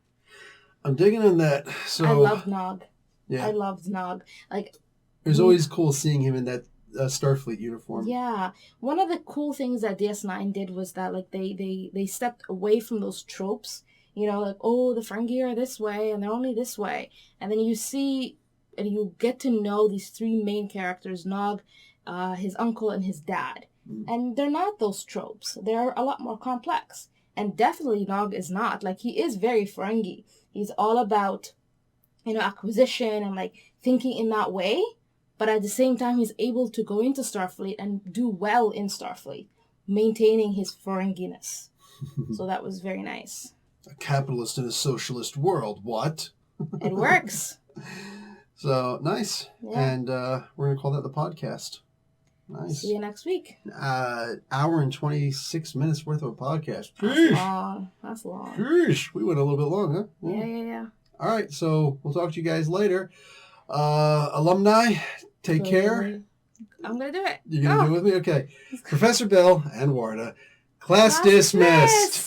I'm digging in that. So I loved Nog. Yeah. I loved Nog. It was always cool seeing him in that Starfleet uniform. Yeah. One of the cool things that DS9 did was that they stepped away from those tropes. Oh, the Ferengi are this way and they're only this way. And then you see and you get to know these three main characters, Nog, his uncle, and his dad. And they're not those tropes. They're a lot more complex. And definitely Nog is not. He is very Ferengi. He's all about, acquisition and thinking in that way. But at the same time, he's able to go into Starfleet and do well in Starfleet, maintaining his Ferenginess. So that was very nice. A capitalist in a socialist world. What? It works. So, nice. Yeah. And we're going to call that the podcast. Nice. See you next week. Hour and 26 minutes worth of a podcast. That's long. Sheesh. We went a little bit long, huh? Yeah. All right. So, we'll talk to you guys later. Alumni, take care. I'm going to do it. You're going to do it with me? Okay. Professor Bill and Warda. Class dismissed.